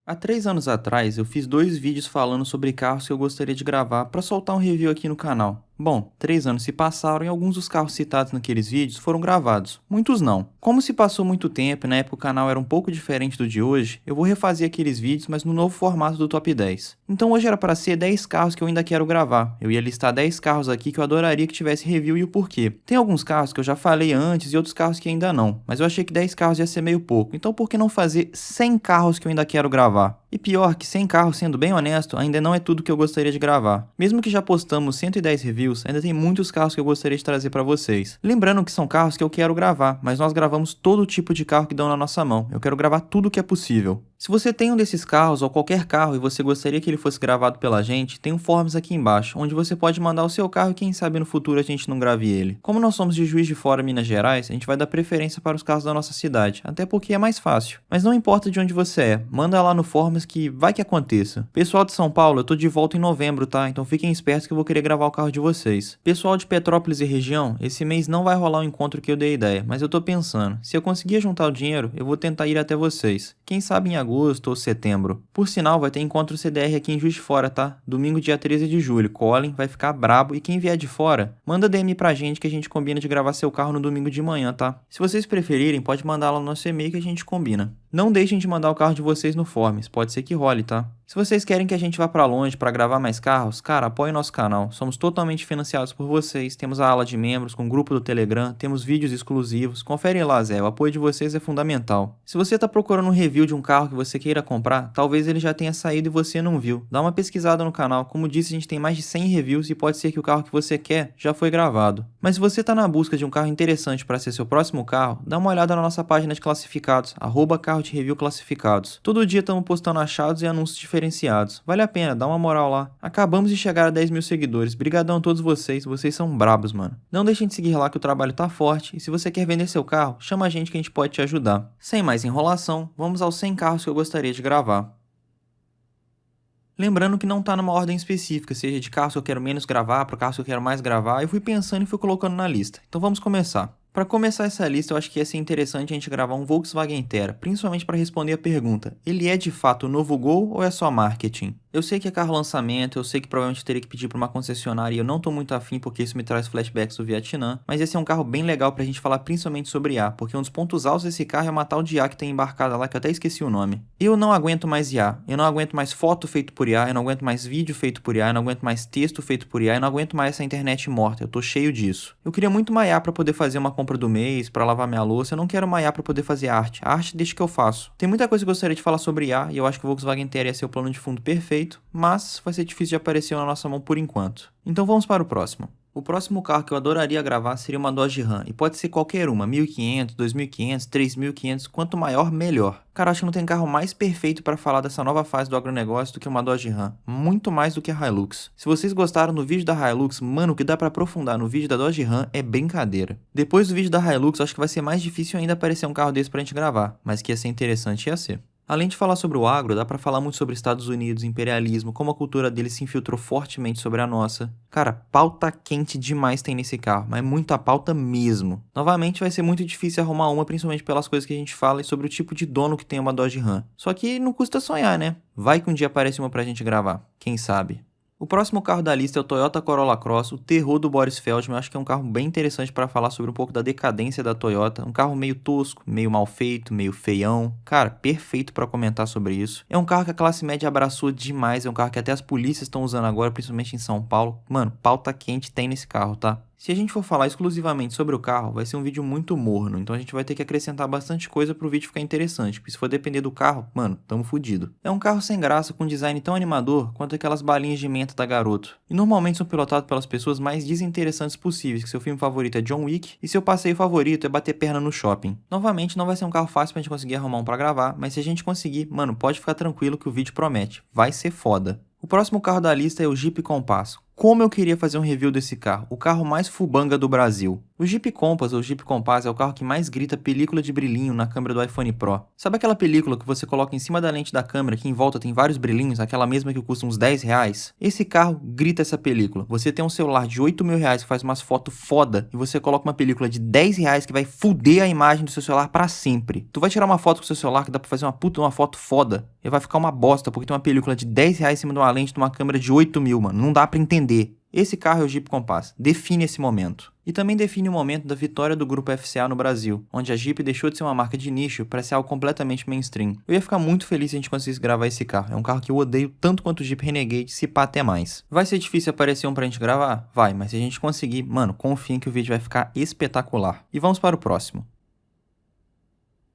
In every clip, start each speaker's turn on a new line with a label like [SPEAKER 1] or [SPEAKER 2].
[SPEAKER 1] Há 3 anos atrás, eu fiz 2 vídeos falando sobre carros que eu gostaria de gravar para soltar um review aqui no canal. Bom, 3 anos se passaram e alguns dos carros citados naqueles vídeos foram gravados, muitos não. Como se passou muito tempo e na época o canal era um pouco diferente do de hoje, eu vou refazer aqueles vídeos, mas no novo formato do Top 10. Então hoje era para ser 10 carros que eu ainda quero gravar. Eu ia listar 10 carros aqui que eu adoraria que tivesse review e o porquê. Tem alguns carros que eu já falei antes e outros carros que ainda não, mas eu achei que 10 carros ia ser meio pouco, então por que não fazer 100 carros que eu ainda quero gravar? E pior que 100 carros, sendo bem honesto, ainda não é tudo que eu gostaria de gravar. Mesmo que já postamos 110 reviews, ainda tem muitos carros que eu gostaria de trazer para vocês. Lembrando que são carros que eu quero gravar, mas nós gravamos todo tipo de carro que dão na nossa mão. Eu quero gravar tudo que é possível. Se você tem um desses carros ou qualquer carro e você gostaria que ele fosse gravado pela gente, tem um forms aqui embaixo, onde você pode mandar o seu carro e quem sabe no futuro a gente não grave ele. Como nós somos de Juiz de Fora, Minas Gerais, a gente vai dar preferência para os carros da nossa cidade, até porque é mais fácil. Mas não importa de onde você é, manda lá no forms que vai que aconteça. Pessoal de São Paulo, eu tô de volta em novembro, tá? Então fiquem espertos que eu vou querer gravar o carro de vocês. Pessoal de Petrópolis e região, esse mês não vai rolar o encontro que eu dei ideia, mas eu tô pensando, se eu conseguir juntar o dinheiro, eu vou tentar ir até vocês. Quem sabe em agosto ou setembro. Por sinal, vai ter encontro CDR aqui em Juiz de Fora, tá? Domingo, dia 13 de julho. Colin vai ficar brabo e quem vier de fora, manda DM pra gente que a gente combina de gravar seu carro no domingo de manhã, tá? Se vocês preferirem, pode mandar lá no nosso e-mail que a gente combina. Não deixem de mandar o carro de vocês no Forms, pode ser que role, tá? Se vocês querem que a gente vá pra longe pra gravar mais carros, cara, apoiem nosso canal. Somos totalmente financiados por vocês, temos a ala de membros com grupo do Telegram, temos vídeos exclusivos. Confere lá, Zé, o apoio de vocês é fundamental. Se você tá procurando um review de um carro que você queira comprar, talvez ele já tenha saído e você não viu. Dá uma pesquisada no canal, como disse, a gente tem mais de 100 reviews e pode ser que o carro que você quer já foi gravado. Mas se você tá na busca de um carro interessante para ser seu próximo carro, dá uma olhada na nossa página de classificados, @carro de review classificados. Todo dia estamos postando achados e anúncios diferenciados. Vale a pena, dá uma moral lá. Acabamos de chegar a 10 mil seguidores. Brigadão a todos vocês são brabos, mano. Não deixem de seguir lá que o trabalho tá forte e se você quer vender seu carro, chama a gente que a gente pode te ajudar. Sem mais enrolação, vamos aos 100 carros que eu gostaria de gravar. Lembrando que não tá numa ordem específica, seja de carros que eu quero menos gravar, para carros que eu quero mais gravar, eu fui pensando e fui colocando na lista. Então vamos começar. Para começar essa lista, eu acho que ia ser interessante a gente gravar um Volkswagen Terra, principalmente para responder a pergunta: ele é de fato o novo Gol ou é só marketing? Eu sei que é carro lançamento, eu sei que provavelmente teria que pedir para uma concessionária e eu não tô muito afim porque isso me traz flashbacks do Vietnã, mas esse é um carro bem legal pra gente falar principalmente sobre IA, porque um dos pontos altos desse carro é uma tal de IA que tem embarcada lá que eu até esqueci o nome. Eu não aguento mais IA, eu não aguento mais foto feito por IA, eu não aguento mais vídeo feito por IA, eu não aguento mais texto feito por IA, eu não aguento mais essa internet morta, eu tô cheio disso. Eu queria muito uma IA pra poder fazer uma compra do mês, pra lavar minha louça, eu não quero uma IA pra poder fazer arte, a arte deixa que eu faço. Tem muita coisa que eu gostaria de falar sobre IA e eu acho que o Volkswagen Terra ia ser o plano de fundo perfeito, mas vai ser difícil de aparecer na nossa mão por enquanto. Então vamos para o próximo. O próximo carro que eu adoraria gravar seria uma Dodge Ram, e pode ser qualquer uma, 1500, 2500, 3500, quanto maior, melhor. Cara, acho que não tem carro mais perfeito para falar dessa nova fase do agronegócio do que uma Dodge Ram, muito mais do que a Hilux. Se vocês gostaram do vídeo da Hilux, mano, o que dá para aprofundar no vídeo da Dodge Ram é brincadeira. Depois do vídeo da Hilux, acho que vai ser mais difícil ainda aparecer um carro desse pra gente gravar, mas que ia ser interessante ia ser. Além de falar sobre o agro, dá pra falar muito sobre Estados Unidos, imperialismo, como a cultura deles se infiltrou fortemente sobre a nossa. Cara, pauta quente demais tem nesse carro, mas muita pauta mesmo. Novamente vai ser muito difícil arrumar uma, principalmente pelas coisas que a gente fala e sobre o tipo de dono que tem uma Dodge Ram. Só que não custa sonhar, né? Vai que um dia aparece uma pra gente gravar, quem sabe? O próximo carro da lista é o Toyota Corolla Cross, o terror do Boris Feldman. Eu acho que é um carro bem interessante para falar sobre um pouco da decadência da Toyota. Um carro meio tosco, meio mal feito, meio feião. Cara, perfeito para comentar sobre isso. É um carro que a classe média abraçou demais. É um carro que até as polícias estão usando agora, principalmente em São Paulo. Mano, pauta quente tem nesse carro, tá? Se a gente for falar exclusivamente sobre o carro, vai ser um vídeo muito morno, então a gente vai ter que acrescentar bastante coisa pro vídeo ficar interessante, porque se for depender do carro, mano, tamo fudido. É um carro sem graça, com um design tão animador quanto aquelas balinhas de menta da Garoto. E normalmente são pilotados pelas pessoas mais desinteressantes possíveis, que seu filme favorito é John Wick e seu passeio favorito é bater perna no shopping. Novamente, não vai ser um carro fácil pra gente conseguir arrumar um pra gravar, mas se a gente conseguir, mano, pode ficar tranquilo que o vídeo promete. Vai ser foda. O próximo carro da lista é o Jeep Compass. Como eu queria fazer um review desse carro, o carro mais fubanga do Brasil. O Jeep Compass ou Jeep Compass é o carro que mais grita película de brilhinho na câmera do iPhone Pro. Sabe aquela película que você coloca em cima da lente da câmera que em volta tem vários brilhinhos, aquela mesma que custa uns 10 reais? Esse carro grita essa película. Você tem um celular de 8 mil reais que faz umas fotos foda e você coloca uma película de 10 reais que vai fuder a imagem do seu celular pra sempre. Tu vai tirar uma foto com o seu celular que dá pra fazer uma puta uma foto foda e vai ficar uma bosta porque tem uma película de 10 reais em cima de uma lente de uma câmera de 8 mil, mano. Não dá pra entender. Esse carro é o Jeep Compass, define esse momento. E também define o momento da vitória do grupo FCA no Brasil, onde a Jeep deixou de ser uma marca de nicho para ser algo completamente mainstream. Eu ia ficar muito feliz se a gente conseguisse gravar esse carro, é um carro que eu odeio tanto quanto o Jeep Renegade, se pá até mais. Vai ser difícil aparecer um pra gente gravar? Vai, mas se a gente conseguir, mano, confiem que o vídeo vai ficar espetacular. E vamos para o próximo.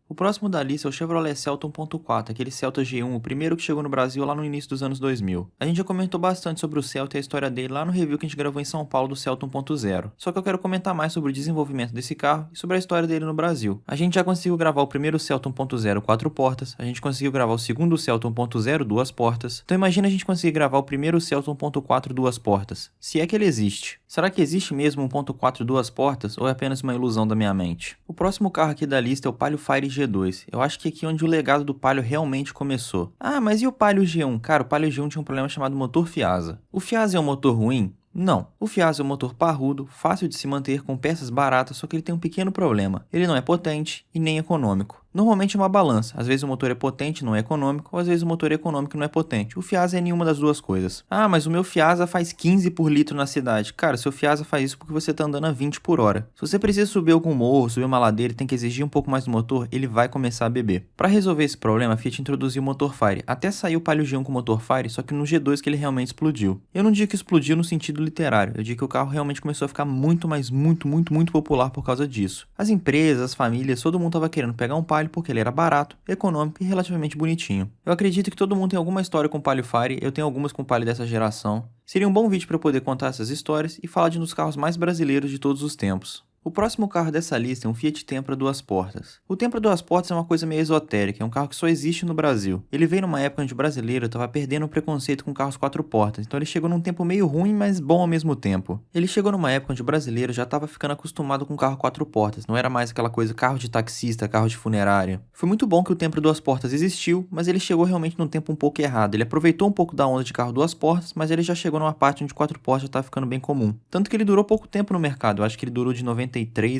[SPEAKER 1] O próximo da lista é o Chevrolet Celta 1.4, aquele Celta G1, o primeiro que chegou no Brasil lá no início dos anos 2000. A gente já comentou bastante sobre o Celta e a história dele lá no review que a gente gravou em São Paulo do Celta 1.0. Só que eu quero comentar mais sobre o desenvolvimento desse carro e sobre a história dele no Brasil. A gente já conseguiu gravar o primeiro Celta 1.0 4 portas, a gente conseguiu gravar o segundo Celta 1.0 2 portas. Então imagina a gente conseguir gravar o primeiro Celta 1.4 2 portas. Se é que ele existe. Será que existe mesmo 1.4 2 portas ou é apenas uma ilusão da minha mente? O próximo carro aqui da lista é o Palio Fire G2. Eu acho que aqui é onde o legado do Palio realmente começou. Ah, mas e o Palio G1? Cara, o Palio G1 tinha um problema chamado motor Fiasa. O Fiasa é um motor ruim? Não. O Fiasa é um motor parrudo, fácil de se manter, com peças baratas, só que ele tem um pequeno problema. Ele não é potente e nem econômico. Normalmente é uma balança. Às vezes o motor é potente e não é econômico, ou às vezes o motor é econômico e não é potente. O Fiasa é nenhuma das duas coisas. Ah, mas o meu Fiasa faz 15 por litro na cidade. Cara, seu Fiasa faz isso porque você tá andando a 20 por hora. Se você precisa subir algum morro, subir uma ladeira e tem que exigir um pouco mais do motor, ele vai começar a beber. Para resolver esse problema, a Fiat introduziu o motor Fire. Até saiu o Palio G1 com o motor Fire, só que no G2 que ele realmente explodiu. Eu não digo que explodiu no sentido literário, eu digo que o carro realmente começou a ficar muito, mas muito popular por causa disso. As empresas, as famílias, todo mundo tava querendo pegar um Palio porque ele era barato, econômico e relativamente bonitinho. Eu acredito que todo mundo tem alguma história com o Palio Fire, eu tenho algumas com o Palio dessa geração. Seria um bom vídeo para eu poder contar essas histórias e falar de um dos carros mais brasileiros de todos os tempos. O próximo carro dessa lista é um Fiat Tempra 2 portas. O Tempra 2 portas é uma coisa meio esotérica, é um carro que só existe no Brasil. Ele veio numa época onde o brasileiro estava perdendo o preconceito com carros 4 portas, então ele chegou num tempo meio ruim, mas bom ao mesmo tempo. Ele chegou numa época onde o brasileiro já estava ficando acostumado com carro 4 portas, não era mais aquela coisa carro de taxista, carro de funerária. Foi muito bom que o Tempra 2 portas existiu, mas ele chegou realmente num tempo um pouco errado. Ele aproveitou um pouco da onda de carro 2 portas, mas ele já chegou numa parte onde 4 portas já estava ficando bem comum. Tanto que ele durou pouco tempo no mercado, eu acho que ele durou de 93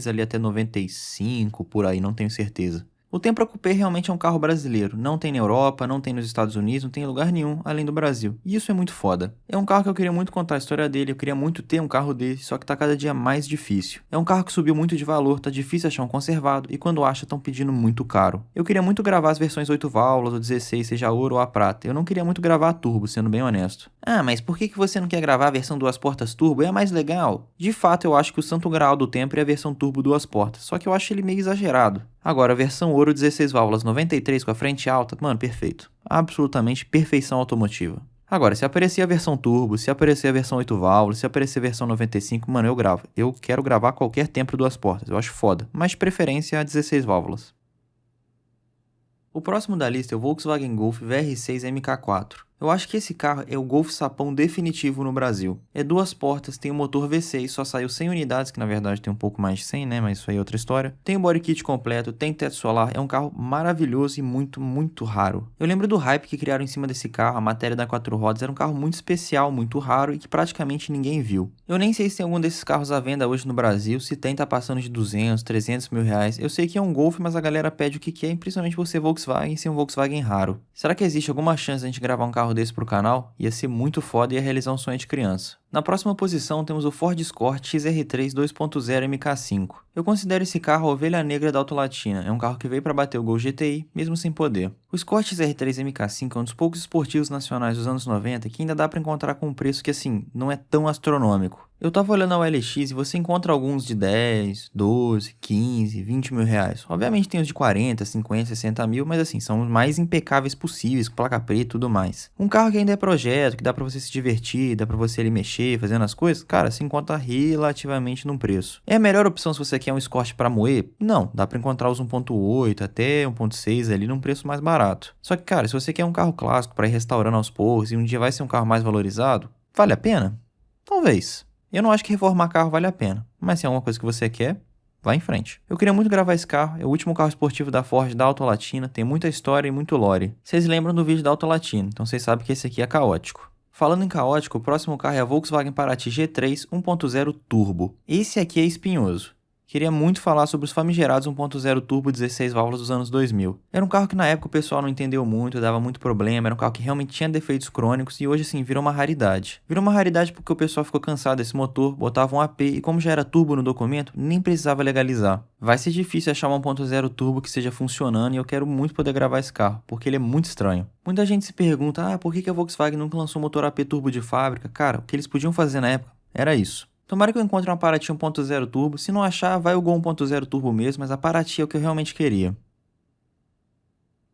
[SPEAKER 1] ali até 95, por aí, não tenho certeza. O Tempra Coupé realmente é um carro brasileiro, não tem na Europa, não tem nos Estados Unidos, não tem em lugar nenhum além do Brasil. E isso é muito foda. É um carro que eu queria muito contar a história dele, eu queria muito ter um carro desse, só que tá cada dia mais difícil. É um carro que subiu muito de valor, tá difícil achar um conservado e quando acha estão pedindo muito caro. Eu queria muito gravar as versões 8 válvulas ou 16, seja ouro ou a prata. Eu não queria muito gravar a turbo, sendo bem honesto. Ah, mas por que você não quer gravar a versão 2 portas turbo? É a mais legal. De fato, eu acho que o santo grau do Tempra é a versão turbo 2 portas, só que eu acho ele meio exagerado. Agora, a versão ouro 16 válvulas 93 com a frente alta, mano, perfeito. Absolutamente perfeição automotiva. Agora, se aparecer a versão turbo, se aparecer a versão 8 válvulas, se aparecer a versão 95, mano, eu gravo. Eu quero gravar qualquer Tempra 2 portas, eu acho foda. Mas de preferência a 16 válvulas. O próximo da lista é o Volkswagen Golf VR6 MK4. Eu acho que esse carro é o Golf sapão definitivo no Brasil. É 2 portas, tem o motor V6, só saiu 100 unidades, que na verdade tem um pouco mais de 100, né? Mas isso aí é outra história. Tem o body kit completo, tem teto solar, é um carro maravilhoso e muito raro. Eu lembro do hype que criaram em cima desse carro, a matéria da 4 rodas era um carro muito especial, muito raro e que praticamente ninguém viu. Eu nem sei se tem algum desses carros à venda hoje no Brasil, se tem tá passando de 200, 300 mil reais. Eu sei que é um Golf, mas a galera pede o que quer, principalmente por ser Volkswagen e ser um Volkswagen raro. Será que existe alguma chance de a gente gravar um carro desse pro canal? Ia ser muito foda e ia realizar um sonho de criança. Na próxima posição temos o Ford Escort XR3 2.0 MK5. Eu considero esse carro a ovelha negra da Autolatina, é um carro que veio para bater o Gol GTI, mesmo sem poder. O Escort XR3 MK5 é um dos poucos esportivos nacionais dos anos 90 que ainda dá para encontrar com um preço que assim, não é tão astronômico. Eu tava olhando a OLX e você encontra alguns de 10, 12, 15, 20 mil reais. Obviamente tem os de 40, 50, 60 mil, mas assim, são os mais impecáveis possíveis, com placa preta e tudo mais. Um carro que ainda é projeto, que dá pra você se divertir, dá pra você ali mexer, fazendo as coisas, cara, se encontra relativamente num preço. É a melhor opção se você quer um Escort pra moer? Não, dá pra encontrar os 1.8 até 1.6 ali num preço mais barato. Só que, cara, se você quer um carro clássico pra ir restaurando aos poucos e um dia vai ser um carro mais valorizado, vale a pena? Talvez. Eu não acho que reformar carro vale a pena, mas se é uma coisa que você quer, vá em frente. Eu queria muito gravar esse carro, é o último carro esportivo da Ford da Auto Latina, tem muita história e muito lore. Vocês lembram do vídeo da Auto Latina, então vocês sabem que esse aqui é caótico. Falando em caótico, o próximo carro é a Volkswagen Paraty G3 1.0 Turbo. Esse aqui é espinhoso. Queria muito falar sobre os famigerados 1.0 Turbo 16 válvulas dos anos 2000. Era um carro que na época o pessoal não entendeu muito, dava muito problema, era um carro que realmente tinha defeitos crônicos e hoje assim virou uma raridade. Virou uma raridade porque o pessoal ficou cansado desse motor, botava um AP e como já era turbo no documento, nem precisava legalizar. Vai ser difícil achar um 1.0 Turbo que esteja funcionando e eu quero muito poder gravar esse carro, porque ele é muito estranho. Muita gente se pergunta, por que a Volkswagen nunca lançou um motor AP turbo de fábrica? Cara, o que eles podiam fazer na época era isso. Tomara que eu encontre uma Paraty 1.0 Turbo, se não achar, vai o Gol 1.0 Turbo mesmo, mas a Paraty é o que eu realmente queria.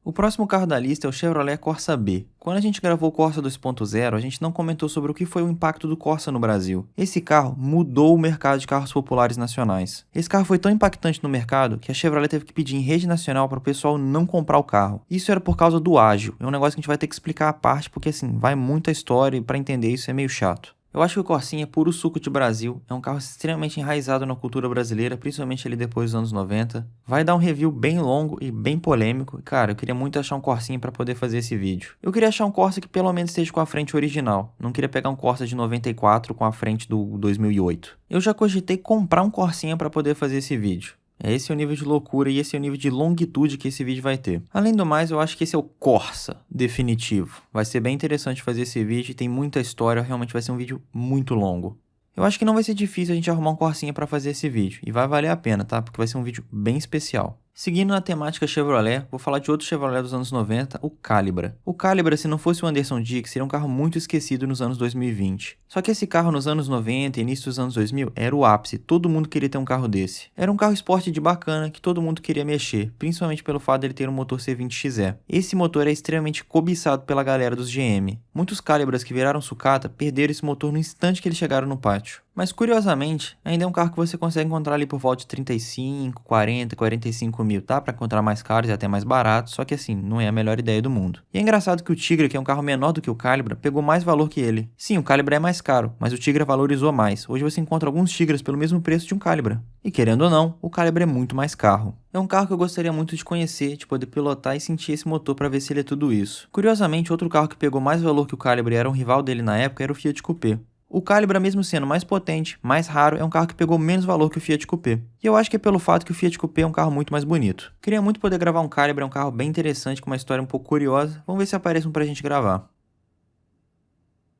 [SPEAKER 1] O próximo carro da lista é o Chevrolet Corsa B. Quando a gente gravou o Corsa 2.0, a gente não comentou sobre o que foi o impacto do Corsa no Brasil. Esse carro mudou o mercado de carros populares nacionais. Esse carro foi tão impactante no mercado que a Chevrolet teve que pedir em rede nacional para o pessoal não comprar o carro. Isso era por causa do ágil. É um negócio que a gente vai ter que explicar à parte porque assim, vai muita história e para entender isso é meio chato. Eu acho que o Corsinha é puro suco de Brasil, é um carro extremamente enraizado na cultura brasileira, principalmente ali depois dos anos 90. Vai dar um review bem longo e bem polêmico, e cara, eu queria muito achar um Corsinha para poder fazer esse vídeo. Eu queria achar um Corsa que pelo menos esteja com a frente original, não queria pegar um Corsa de 94 com a frente do 2008. Eu já cogitei comprar um Corsinha para poder fazer esse vídeo. Esse é o nível de loucura e esse é o nível de longitude que esse vídeo vai ter. Além do mais, eu acho que esse é o Corsa definitivo. Vai ser bem interessante fazer esse vídeo, tem muita história, realmente vai ser um vídeo muito longo. Eu acho que não vai ser difícil a gente arrumar um Corsinha para fazer esse vídeo, e vai valer a pena, tá? Porque vai ser um vídeo bem especial. Seguindo na temática Chevrolet, vou falar de outro Chevrolet dos anos 90, o Calibra. O Calibra, se não fosse o Anderson Dick, seria um carro muito esquecido nos anos 2020. Só que esse carro nos anos 90 e início dos anos 2000 era o ápice, todo mundo queria ter um carro desse. Era um carro esporte de bacana que todo mundo queria mexer, principalmente pelo fato dele ter um motor C20XE. Esse motor é extremamente cobiçado pela galera dos GM. Muitos Calibras que viraram sucata perderam esse motor no instante que eles chegaram no pátio. Mas curiosamente, ainda é um carro que você consegue encontrar ali por volta de 35, 40, 45 mil, tá? Para encontrar mais caros e até mais baratos, só que assim, não é a melhor ideia do mundo. E é engraçado que o Tigra, que é um carro menor do que o Calibra, pegou mais valor que ele. Sim, o Calibra é mais caro, mas o Tigra valorizou mais. Hoje você encontra alguns Tigras pelo mesmo preço de um Calibra. E querendo ou não, o Calibra é muito mais carro. É um carro que eu gostaria muito de conhecer, de poder pilotar e sentir esse motor para ver se ele é tudo isso. Curiosamente, outro carro que pegou mais valor que o Calibra e era um rival dele na época era o Fiat Coupé. O Calibra, mesmo sendo mais potente, mais raro, é um carro que pegou menos valor que o Fiat Coupé. E eu acho que é pelo fato que o Fiat Coupé é um carro muito mais bonito. Queria muito poder gravar um Calibra, é um carro bem interessante, com uma história um pouco curiosa. Vamos ver se aparece um pra gente gravar.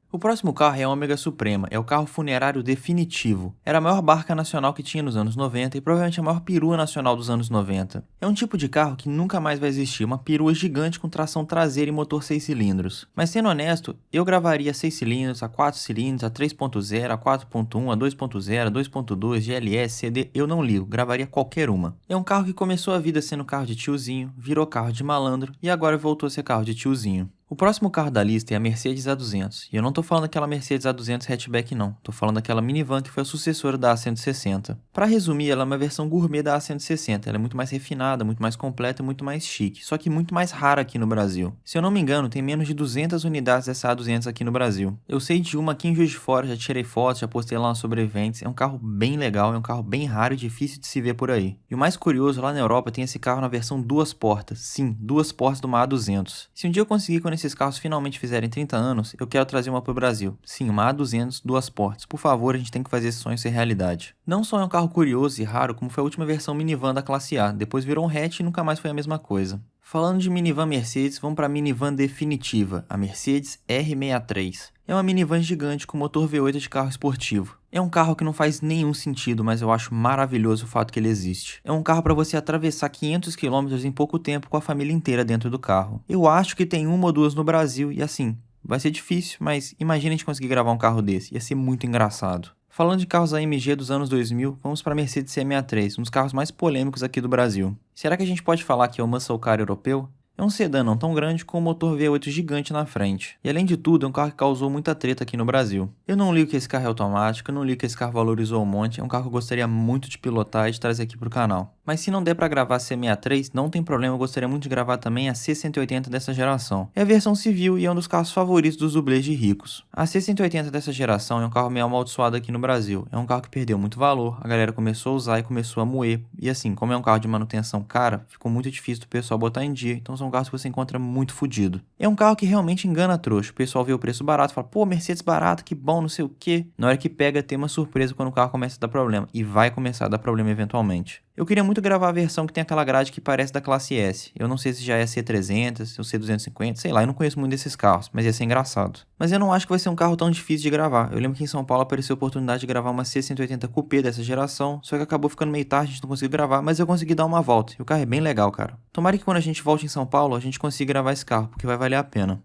[SPEAKER 1] O próximo carro é a Ômega Suprema, é o carro funerário definitivo. Era a maior barca nacional que tinha nos anos 90 e provavelmente a maior perua nacional dos anos 90. É um tipo de carro que nunca mais vai existir, uma perua gigante com tração traseira e motor 6 cilindros. Mas sendo honesto, eu gravaria 6 cilindros, a 4 cilindros, a 3.0, a 4.1, a 2.0, a 2.2, GLS, CD, eu não ligo, gravaria qualquer uma. É um carro que começou a vida sendo carro de tiozinho, virou carro de malandro e agora voltou a ser carro de tiozinho. O próximo carro da lista é a Mercedes A200, e eu não tô falando daquela Mercedes A200 hatchback não, tô falando daquela minivan que foi a sucessora da A160. Para resumir, ela é uma versão gourmet da A160, ela é muito mais refinada, muito mais completa e muito mais chique, só que muito mais rara aqui no Brasil. Se eu não me engano, tem menos de 200 unidades dessa A200 aqui no Brasil. Eu sei de uma aqui em Juiz de Fora, já tirei fotos, já postei lá nos sobreviventes, é um carro bem legal, é um carro bem raro e difícil de se ver por aí. E o mais curioso, lá na Europa tem esse carro na versão duas portas, sim, duas portas de uma A200. Se um dia eu conseguir quando esses carros finalmente fizerem 30 anos, eu quero trazer uma para o Brasil. Sim, uma A200, duas portas. Por favor, a gente tem que fazer esse sonho ser realidade. Não só é um carro curioso e raro, como foi a última versão minivan da classe A. Depois virou um hatch e nunca mais foi a mesma coisa. Falando de minivan Mercedes, vamos para a minivan definitiva, a Mercedes R63. É uma minivan gigante com motor V8 de carro esportivo. É um carro que não faz nenhum sentido, mas eu acho maravilhoso o fato que ele existe. É um carro para você atravessar 500 km em pouco tempo com a família inteira dentro do carro. Eu acho que tem uma ou duas no Brasil e assim, vai ser difícil, mas imagina a gente conseguir gravar um carro desse, ia ser muito engraçado. Falando de carros AMG dos anos 2000, vamos para a Mercedes C63, um dos carros mais polêmicos aqui do Brasil. Será que a gente pode falar que é o muscle car europeu? É um sedã não tão grande com um motor V8 gigante na frente. E além de tudo, é um carro que causou muita treta aqui no Brasil. Eu não ligo que esse carro é automático, eu não ligo que esse carro valorizou um monte, é um carro que eu gostaria muito de pilotar e de trazer aqui pro canal. Mas se não der pra gravar a C63, não tem problema, eu gostaria muito de gravar também a C180 dessa geração. É a versão civil e é um dos carros favoritos dos dublês de ricos. A C180 dessa geração é um carro meio amaldiçoado aqui no Brasil. É um carro que perdeu muito valor, a galera começou a usar e começou a moer. E assim, como é um carro de manutenção cara, ficou muito difícil do pessoal botar em dia, então são carros que você encontra muito fodido. É um carro que realmente engana a trouxa. O pessoal vê o preço barato e fala, pô, Mercedes barata, que bom, não sei o quê. Na hora que pega, tem uma surpresa quando o carro começa a dar problema. E vai começar a dar problema eventualmente. Eu queria muito gravar a versão que tem aquela grade que parece da classe S. Eu não sei se já é a C300, ou C250, sei lá, eu não conheço muito desses carros, mas ia ser engraçado. Mas eu não acho que vai ser um carro tão difícil de gravar. Eu lembro que em São Paulo apareceu a oportunidade de gravar uma C180 Coupé dessa geração, só que acabou ficando meio tarde, a gente não conseguiu gravar, mas eu consegui dar uma volta. E o carro é bem legal, cara. Tomara que quando a gente volte em São Paulo, a gente consiga gravar esse carro, porque vai valer a pena.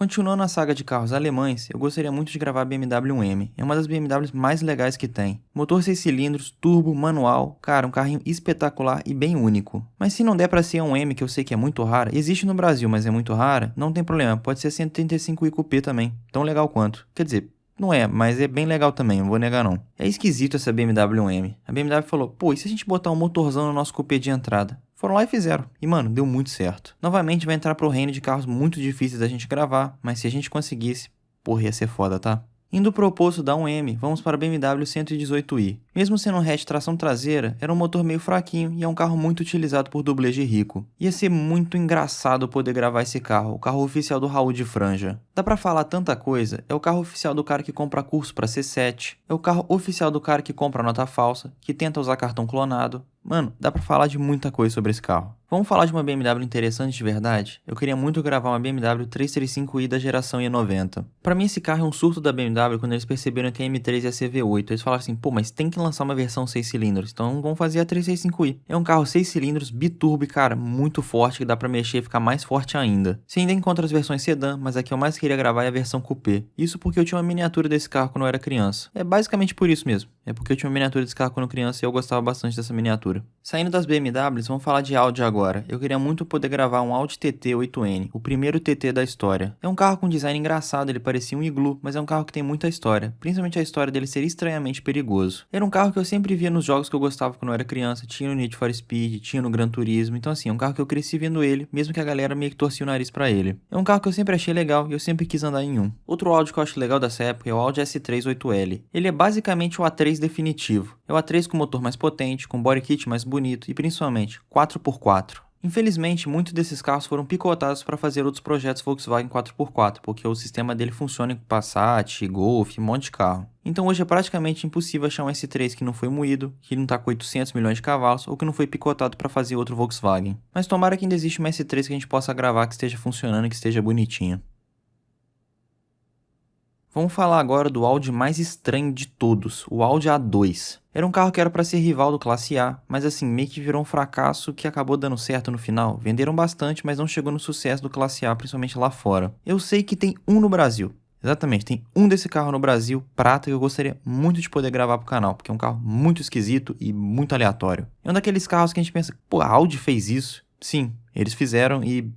[SPEAKER 1] Continuando a saga de carros alemães, eu gostaria muito de gravar a BMW M. É uma das BMWs mais legais que tem. Motor 6 cilindros, turbo, manual, cara, um carrinho espetacular e bem único. Mas se não der pra ser um M, que eu sei que é muito rara, existe no Brasil, mas é muito rara, não tem problema, pode ser 135i Coupé também, tão legal quanto. Quer dizer, não é, mas é bem legal também, não vou negar não. É esquisito essa BMW M. A BMW falou, pô, e se a gente botar um motorzão no nosso Coupé de entrada? Foram lá e fizeram. E, mano, deu muito certo. Novamente vai entrar pro reino de carros muito difíceis da gente gravar, mas se a gente conseguisse, porra, ia ser foda, tá? Indo pro oposto da 1M, vamos para a BMW 118i. Mesmo sendo um hatch tração traseira, era um motor meio fraquinho e é um carro muito utilizado por dublês de rico. Ia ser muito engraçado poder gravar esse carro, o carro oficial do Raul de Franja. Dá pra falar tanta coisa, é o carro oficial do cara que compra curso pra C7, é o carro oficial do cara que compra nota falsa, que tenta usar cartão clonado. Mano, dá pra falar de muita coisa sobre esse carro. Vamos falar de uma BMW interessante de verdade? Eu queria muito gravar uma BMW 335i da geração i90. Pra mim esse carro é um surto da BMW quando eles perceberam que a M3 ia ser V8. Eles falaram assim, pô, mas tem que lançar uma versão 6 cilindros, então vamos fazer a 335i. É um carro 6 cilindros, biturbo e, cara, muito forte, que dá pra mexer e ficar mais forte ainda. Você ainda encontra as versões sedã, mas a que eu mais queria gravar é a versão coupé. Isso porque eu tinha uma miniatura desse carro quando eu era criança. É basicamente por isso mesmo. É porque eu tinha uma miniatura desse carro quando criança e eu gostava bastante dessa miniatura. Saindo das BMWs, vamos falar de Audi agora. Eu queria muito poder gravar um Audi TT 8N, o primeiro TT da história. É um carro com design engraçado, ele parecia um iglu, mas é um carro que tem muita história, principalmente a história dele ser estranhamente perigoso. Era um carro que eu sempre via nos jogos que eu gostava quando eu era criança, tinha no Need for Speed, tinha no Gran Turismo, então assim, é um carro que eu cresci vendo ele, mesmo que a galera meio que torcia o nariz pra ele. É um carro que eu sempre achei legal e eu sempre quis andar em um. Outro Audi que eu acho legal dessa época é o Audi S3 8L. Ele é basicamente o A3 definitivo. É o A3 com motor mais potente, com body kit mais bonito e principalmente 4x4. Infelizmente, muitos desses carros foram picotados para fazer outros projetos Volkswagen 4x4, porque o sistema dele funciona com Passat, Golf, um monte de carro. Então hoje é praticamente impossível achar um S3 que não foi moído, que não está com 800 milhões de cavalos ou que não foi picotado para fazer outro Volkswagen. Mas tomara que ainda exista um S3 que a gente possa gravar que esteja funcionando e que esteja bonitinho. Vamos falar agora do Audi mais estranho de todos, o Audi A2. Era um carro que era para ser rival do Classe A, mas assim, meio que virou um fracasso que acabou dando certo no final. Venderam bastante, mas não chegou no sucesso do Classe A, principalmente lá fora. Eu sei que tem um no Brasil. Exatamente, tem um desse carro no Brasil, prata, que eu gostaria muito de poder gravar pro canal, porque é um carro muito esquisito e muito aleatório. É um daqueles carros que a gente pensa, pô, a Audi fez isso? Sim, eles fizeram e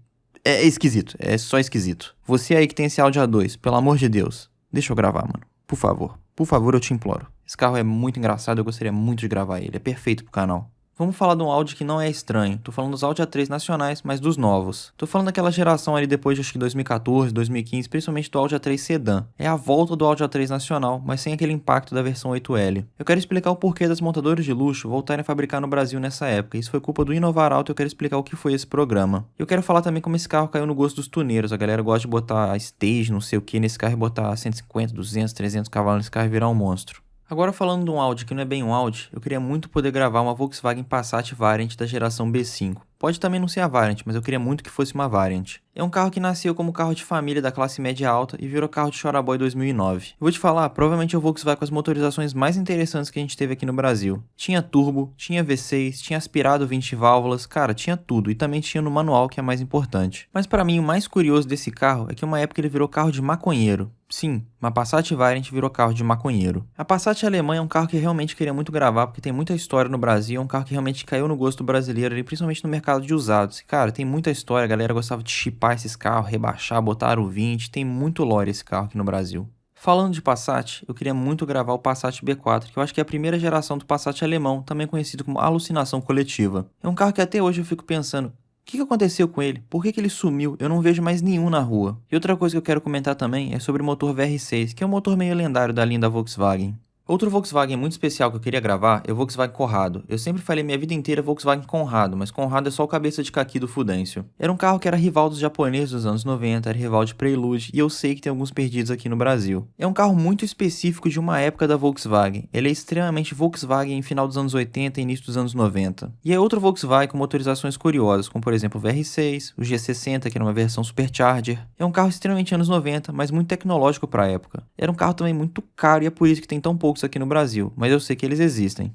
[SPEAKER 1] é esquisito, é só esquisito. Você aí que tem esse Audi A2, pelo amor de Deus, deixa eu gravar, mano. Por favor. Por favor, eu te imploro. Esse carro é muito engraçado, eu gostaria muito de gravar ele. É perfeito pro canal. Vamos falar de um Audi que não é estranho. Tô falando dos Audi A3 nacionais, mas dos novos. Tô falando daquela geração ali depois de acho que 2014, 2015, principalmente do Audi A3 Sedan. É a volta do Audi A3 nacional, mas sem aquele impacto da versão 8L. Eu quero explicar o porquê das montadoras de luxo voltarem a fabricar no Brasil nessa época. Isso foi culpa do Inovar Auto e eu quero explicar o que foi esse programa. Eu quero falar também como esse carro caiu no gosto dos tuneiros. A galera gosta de botar stage, não sei o que, nesse carro e botar 150, 200, 300 cavalos nesse carro e virar um monstro. Agora falando de um Audi que não é bem um Audi, eu queria muito poder gravar uma Volkswagen Passat Variant da geração B5. Pode também não ser a Variant, mas eu queria muito que fosse uma Variant. É um carro que nasceu como carro de família da classe média alta e virou carro de Choraboy 2009. Eu vou te falar, provavelmente é o Volkswagen com as motorizações mais interessantes que a gente teve aqui no Brasil. Tinha turbo, tinha V6, tinha aspirado 20 válvulas, cara, tinha tudo. E também tinha no manual, que é mais importante. Mas para mim o mais curioso desse carro é que uma época ele virou carro de maconheiro. Sim, uma Passat Variant virou carro de maconheiro. A Passat alemã é um carro que eu realmente queria muito gravar, porque tem muita história no Brasil, é um carro que realmente caiu no gosto brasileiro, ali, principalmente no mercado de usados. Cara, tem muita história, a galera gostava de chipar esses carros, rebaixar, botar aro 20, tem muito lore esse carro aqui no Brasil. Falando de Passat, eu queria muito gravar o Passat B4, que eu acho que é a primeira geração do Passat alemão, também conhecido como alucinação coletiva. É um carro que até hoje eu fico pensando, o que aconteceu com ele? Por que ele sumiu? Eu não vejo mais nenhum na rua. E outra coisa que eu quero comentar também é sobre o motor VR6, que é um motor meio lendário da linha da Volkswagen. Outro Volkswagen muito especial que eu queria gravar é o Volkswagen Corrado. Eu sempre falei minha vida inteira Volkswagen Conrado, mas Conrado é só o cabeça de caqui do Fudêncio. Era um carro que era rival dos japoneses dos anos 90, era rival de Prelude, e eu sei que tem alguns perdidos aqui no Brasil. É um carro muito específico de uma época da Volkswagen. Ele é extremamente Volkswagen em final dos anos 80 e início dos anos 90. E é outro Volkswagen com motorizações curiosas, como por exemplo o VR6, o G60, que era uma versão Supercharger. É um carro extremamente anos 90, mas muito tecnológico para a época. Era um carro também muito caro e é por isso que tem tão poucos aqui no Brasil, mas eu sei que eles existem.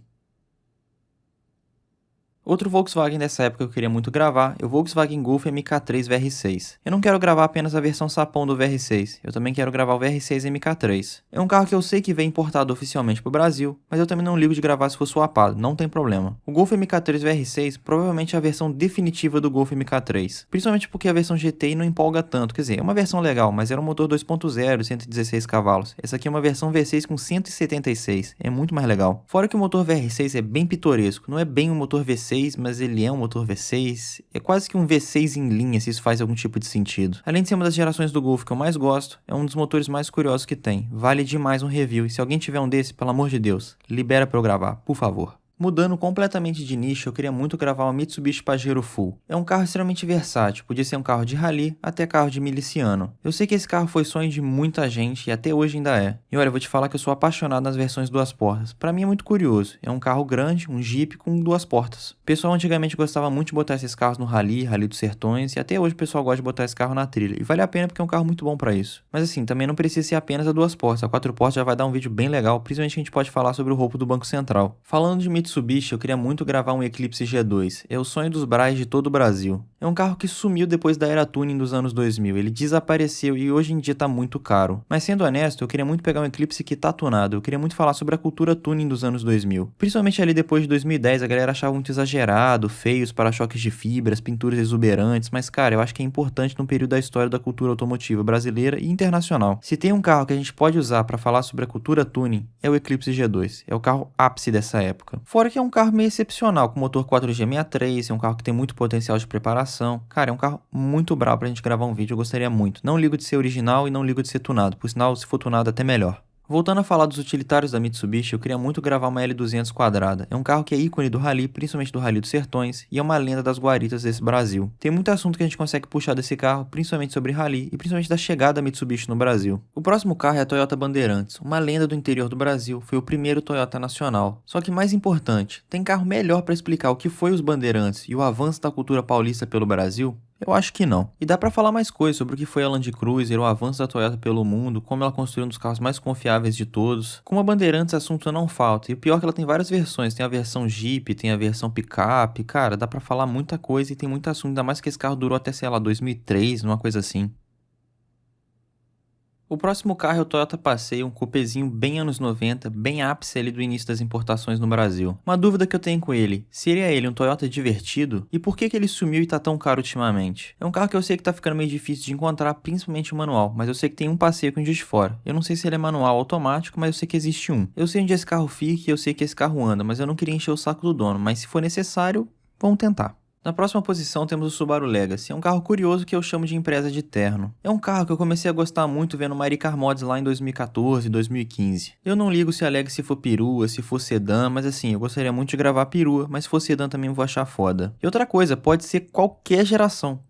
[SPEAKER 1] Outro Volkswagen dessa época que eu queria muito gravar é o Volkswagen Golf MK3 VR6. Eu não quero gravar apenas a versão sapão do VR6, eu também quero gravar o VR6 MK3. É um carro que eu sei que vem importado oficialmente para o Brasil, mas eu também não ligo de gravar se for swapado, não tem problema. O Golf MK3 VR6 provavelmente é a versão definitiva do Golf MK3, principalmente porque a versão GTI não empolga tanto, quer dizer, é uma versão legal, mas era um motor 2.0, 116 cavalos. Essa aqui é uma versão V6 com 176, é muito mais legal. Fora que o motor VR6 é bem pitoresco, não é bem um motor V6, mas ele é um motor V6, é quase que um V6 em linha, se isso faz algum tipo de sentido. Além de ser uma das gerações do Golf que eu mais gosto, é um dos motores mais curiosos que tem. Vale demais um review, e se alguém tiver um desse, pelo amor de Deus, libera pra eu gravar, por favor. Mudando completamente de nicho, eu queria muito gravar uma Mitsubishi Pajero Full. É um carro extremamente versátil, podia ser um carro de rally até carro de miliciano. Eu sei que esse carro foi sonho de muita gente e até hoje ainda é. E olha, eu vou te falar que eu sou apaixonado nas versões duas portas. Pra mim é muito curioso, é um carro grande, um Jeep com duas portas. O pessoal antigamente gostava muito de botar esses carros no rally dos sertões, e até hoje o pessoal gosta de botar esse carro na trilha. E vale a pena porque é um carro muito bom pra isso. Mas assim, também não precisa ser apenas a duas portas, a quatro portas já vai dar um vídeo bem legal, principalmente que a gente pode falar sobre o roubo do Banco Central. Falando de Mitsubishi, eu queria muito gravar um Eclipse G2. É o sonho dos Braz de todo o Brasil. É um carro que sumiu depois da era tuning dos anos 2000. Ele desapareceu e hoje em dia tá muito caro. Mas sendo honesto, eu queria muito pegar um Eclipse que tá tunado. Eu queria muito falar sobre a cultura tuning dos anos 2000. Principalmente ali depois de 2010, a galera achava muito exagerado, feio os para-choques de fibras, pinturas exuberantes. Mas cara, eu acho que é importante num período da história da cultura automotiva brasileira e internacional. Se tem um carro que a gente pode usar para falar sobre a cultura tuning, é o Eclipse G2. É o carro ápice dessa época. Fora que é um carro meio excepcional, com motor 4G63, é um carro que tem muito potencial de preparação. Cara, é um carro muito brabo pra gente gravar um vídeo, eu gostaria muito. Não ligo de ser original e não ligo de ser tunado, por sinal, se for tunado até melhor. Voltando a falar dos utilitários da Mitsubishi, eu queria muito gravar uma L200 quadrada. É um carro que é ícone do rally, principalmente do Rally dos Sertões, e é uma lenda das guaritas desse Brasil. Tem muito assunto que a gente consegue puxar desse carro, principalmente sobre rally e principalmente da chegada da Mitsubishi no Brasil. O próximo carro é a Toyota Bandeirantes, uma lenda do interior do Brasil, foi o primeiro Toyota nacional. Só que mais importante, tem carro melhor para explicar o que foi os Bandeirantes e o avanço da cultura paulista pelo Brasil? Eu acho que não. E dá pra falar mais coisas sobre o que foi a Land Cruiser, o avanço da Toyota pelo mundo, como ela construiu um dos carros mais confiáveis de todos. Com a Bandeirantes, assunto não falta. E o pior é que ela tem várias versões. Tem a versão Jeep, tem a versão picape. Cara, dá pra falar muita coisa e tem muito assunto. Ainda mais que esse carro durou até, sei lá, 2003, uma coisa assim. O próximo carro é o Toyota Passeio, um coupezinho bem anos 90, bem ápice ali do início das importações no Brasil. Uma dúvida que eu tenho com ele, seria ele um Toyota divertido? E por que ele sumiu e tá tão caro ultimamente? É um carro que eu sei que tá ficando meio difícil de encontrar, principalmente o manual, mas eu sei que tem um Passeio com Juiz de Fora. Eu não sei se ele é manual automático, mas eu sei que existe um. Eu sei onde esse carro fica e eu sei que esse carro anda, mas eu não queria encher o saco do dono, mas se for necessário, vamos tentar. Na próxima posição temos o Subaru Legacy, é um carro curioso que eu chamo de empresa de terno. É um carro que eu comecei a gostar muito vendo Maricar Mods lá em 2014, 2015. Eu não ligo se a Legacy for perua, se for sedã, mas assim, eu gostaria muito de gravar perua, mas se for sedã também eu vou achar foda. E outra coisa, pode ser qualquer geração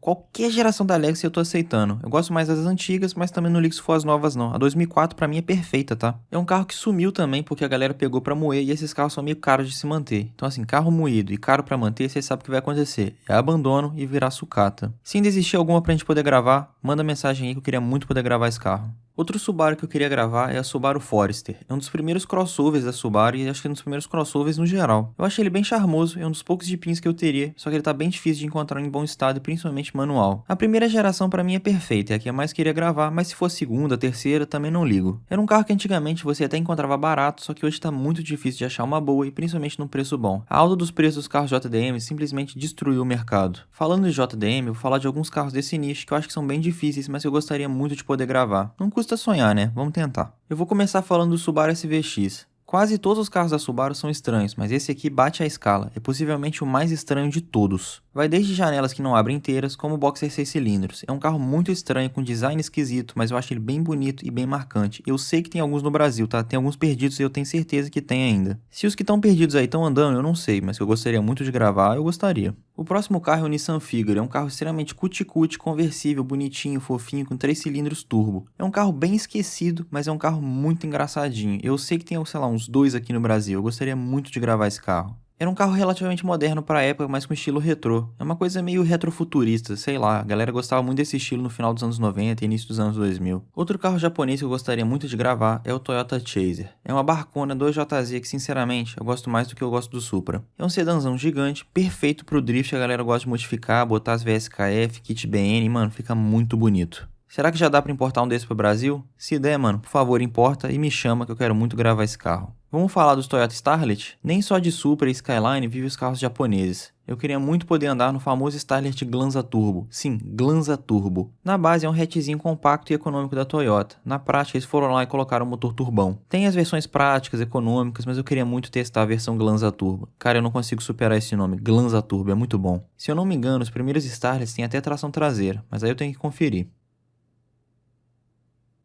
[SPEAKER 1] da Legacy eu tô aceitando. Eu gosto mais das antigas, mas também não ligo se for as novas não. A 2004 pra mim é perfeita, tá? É um carro que sumiu também porque a galera pegou pra moer e esses carros são meio caros de se manter. Então assim, carro moído e caro pra manter, você sabe o que vai acontecer. É abandono e virar sucata. Se ainda existir alguma pra gente poder gravar, manda mensagem aí que eu queria muito poder gravar esse carro. Outro Subaru que eu queria gravar é a Subaru Forester. É um dos primeiros crossovers da Subaru e acho que é um dos primeiros crossovers no geral. Eu achei ele bem charmoso, é um dos poucos jipinhos que eu teria, só que ele tá bem difícil de encontrar em bom estado e principalmente manual. A primeira geração pra mim é perfeita, é a que eu mais queria gravar, mas se for a segunda, a terceira, também não ligo. Era um carro que antigamente você até encontrava barato, só que hoje tá muito difícil de achar uma boa e principalmente num preço bom. A alta dos preços dos carros JDM simplesmente destruiu o mercado. Falando de JDM, eu vou falar de alguns carros desse nicho que eu acho que são bem difíceis, mas que eu gostaria muito de poder gravar. Não custa sonhar, né? Vamos tentar. Eu vou começar falando do Subaru SVX. Quase todos os carros da Subaru são estranhos, mas esse aqui bate a escala, é possivelmente o mais estranho de todos. Vai desde janelas que não abrem inteiras, como o Boxer 6 cilindros. É um carro muito estranho, com design esquisito, mas eu acho ele bem bonito e bem marcante. Eu sei que tem alguns no Brasil, tá? Tem alguns perdidos e eu tenho certeza que tem ainda. Se os que estão perdidos aí estão andando, eu não sei, mas que eu gostaria muito de gravar, eu gostaria. O próximo carro é o Nissan Figure, é um carro extremamente cuti-cuti, conversível, bonitinho, fofinho, com 3 cilindros turbo. É um carro bem esquecido, mas é um carro muito engraçadinho. Eu sei que tem, sei lá, uns 2 aqui no Brasil, eu gostaria muito de gravar esse carro. Era um carro relativamente moderno para a época, mas com estilo retrô. É uma coisa meio retrofuturista, sei lá. A galera gostava muito desse estilo no final dos anos 90 e início dos anos 2000. Outro carro japonês que eu gostaria muito de gravar é o Toyota Chaser. É uma barcona 2JZ que, sinceramente, eu gosto mais do que eu gosto do Supra. É um sedanzão gigante, perfeito pro drift, a galera gosta de modificar, botar as VSKF, kit BN, mano, fica muito bonito. Será que já dá pra importar um desse pro Brasil? Se der, mano, por favor, importa e me chama que eu quero muito gravar esse carro. Vamos falar dos Toyota Starlet? Nem só de Supra e Skyline vive os carros japoneses. Eu queria muito poder andar no famoso Starlet Glanza Turbo. Sim, Glanza Turbo. Na base é um hatchzinho compacto e econômico da Toyota. Na prática eles foram lá e colocaram um motor turbão. Tem as versões práticas, econômicas, mas eu queria muito testar a versão Glanza Turbo. Cara, eu não consigo superar esse nome, Glanza Turbo, é muito bom. Se eu não me engano, os primeiros Starlets têm até tração traseira, mas aí eu tenho que conferir.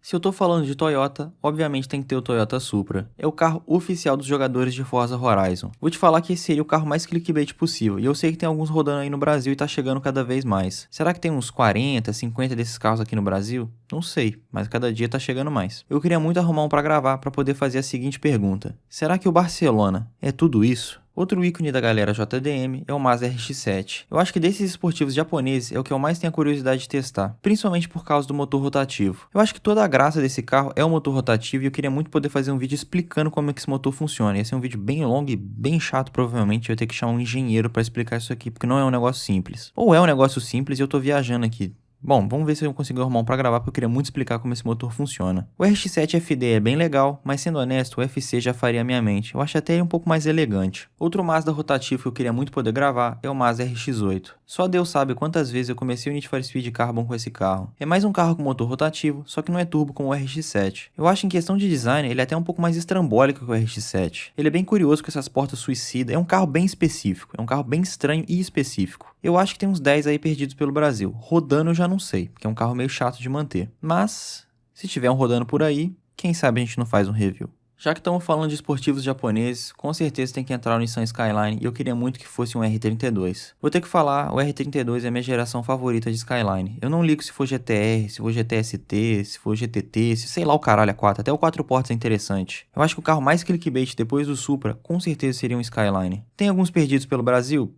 [SPEAKER 1] Se eu tô falando de Toyota, obviamente tem que ter o Toyota Supra. É o carro oficial dos jogadores de Forza Horizon. Vou te falar que esse seria o carro mais clickbait possível, e eu sei que tem alguns rodando aí no Brasil e tá chegando cada vez mais. Será que tem uns 40, 50 desses carros aqui no Brasil? Não sei, mas cada dia tá chegando mais. Eu queria muito arrumar um pra gravar pra poder fazer a seguinte pergunta: será que o Barcelona é tudo isso? Outro ícone da galera JDM é o Mazda RX-7. Eu acho que desses esportivos japoneses é o que eu mais tenho a curiosidade de testar, principalmente por causa do motor rotativo. Eu acho que toda a graça desse carro é o motor rotativo e eu queria muito poder fazer um vídeo explicando como é que esse motor funciona. Esse é um vídeo bem longo e bem chato, provavelmente eu vou ter que chamar um engenheiro para explicar isso aqui, porque não é um negócio simples. Ou é um negócio simples e eu tô viajando aqui. Bom, vamos ver se eu consigo arrumar um pra gravar, porque eu queria muito explicar como esse motor funciona. O RX-7 FD é bem legal, mas sendo honesto, o FC já faria a minha mente. Eu acho até ele um pouco mais elegante. Outro Mazda rotativo que eu queria muito poder gravar é o Mazda RX-8. Só Deus sabe quantas vezes eu comecei o Need for Speed Carbon com esse carro. É mais um carro com motor rotativo, só que não é turbo como o RX-7. Eu acho que em questão de design, ele é até um pouco mais estrambólico que o RX-7. Ele é bem curioso com essas portas suicida, é um carro bem específico, é um carro bem estranho e específico. Eu acho que tem uns 10 aí perdidos pelo Brasil. Rodando eu já não sei, porque é um carro meio chato de manter. Mas, se tiver um rodando por aí, quem sabe a gente não faz um review. Já que estamos falando de esportivos japoneses, com certeza tem que entrar o Nissan Skyline e eu queria muito que fosse um R32. Vou ter que falar, o R32 é a minha geração favorita de Skyline. Eu não ligo se for GTR, se for GTST, se for GTT, se sei lá o caralho a 4, até o 4 portas é interessante. Eu acho que o carro mais clickbait depois do Supra, com certeza seria um Skyline. Tem alguns perdidos pelo Brasil?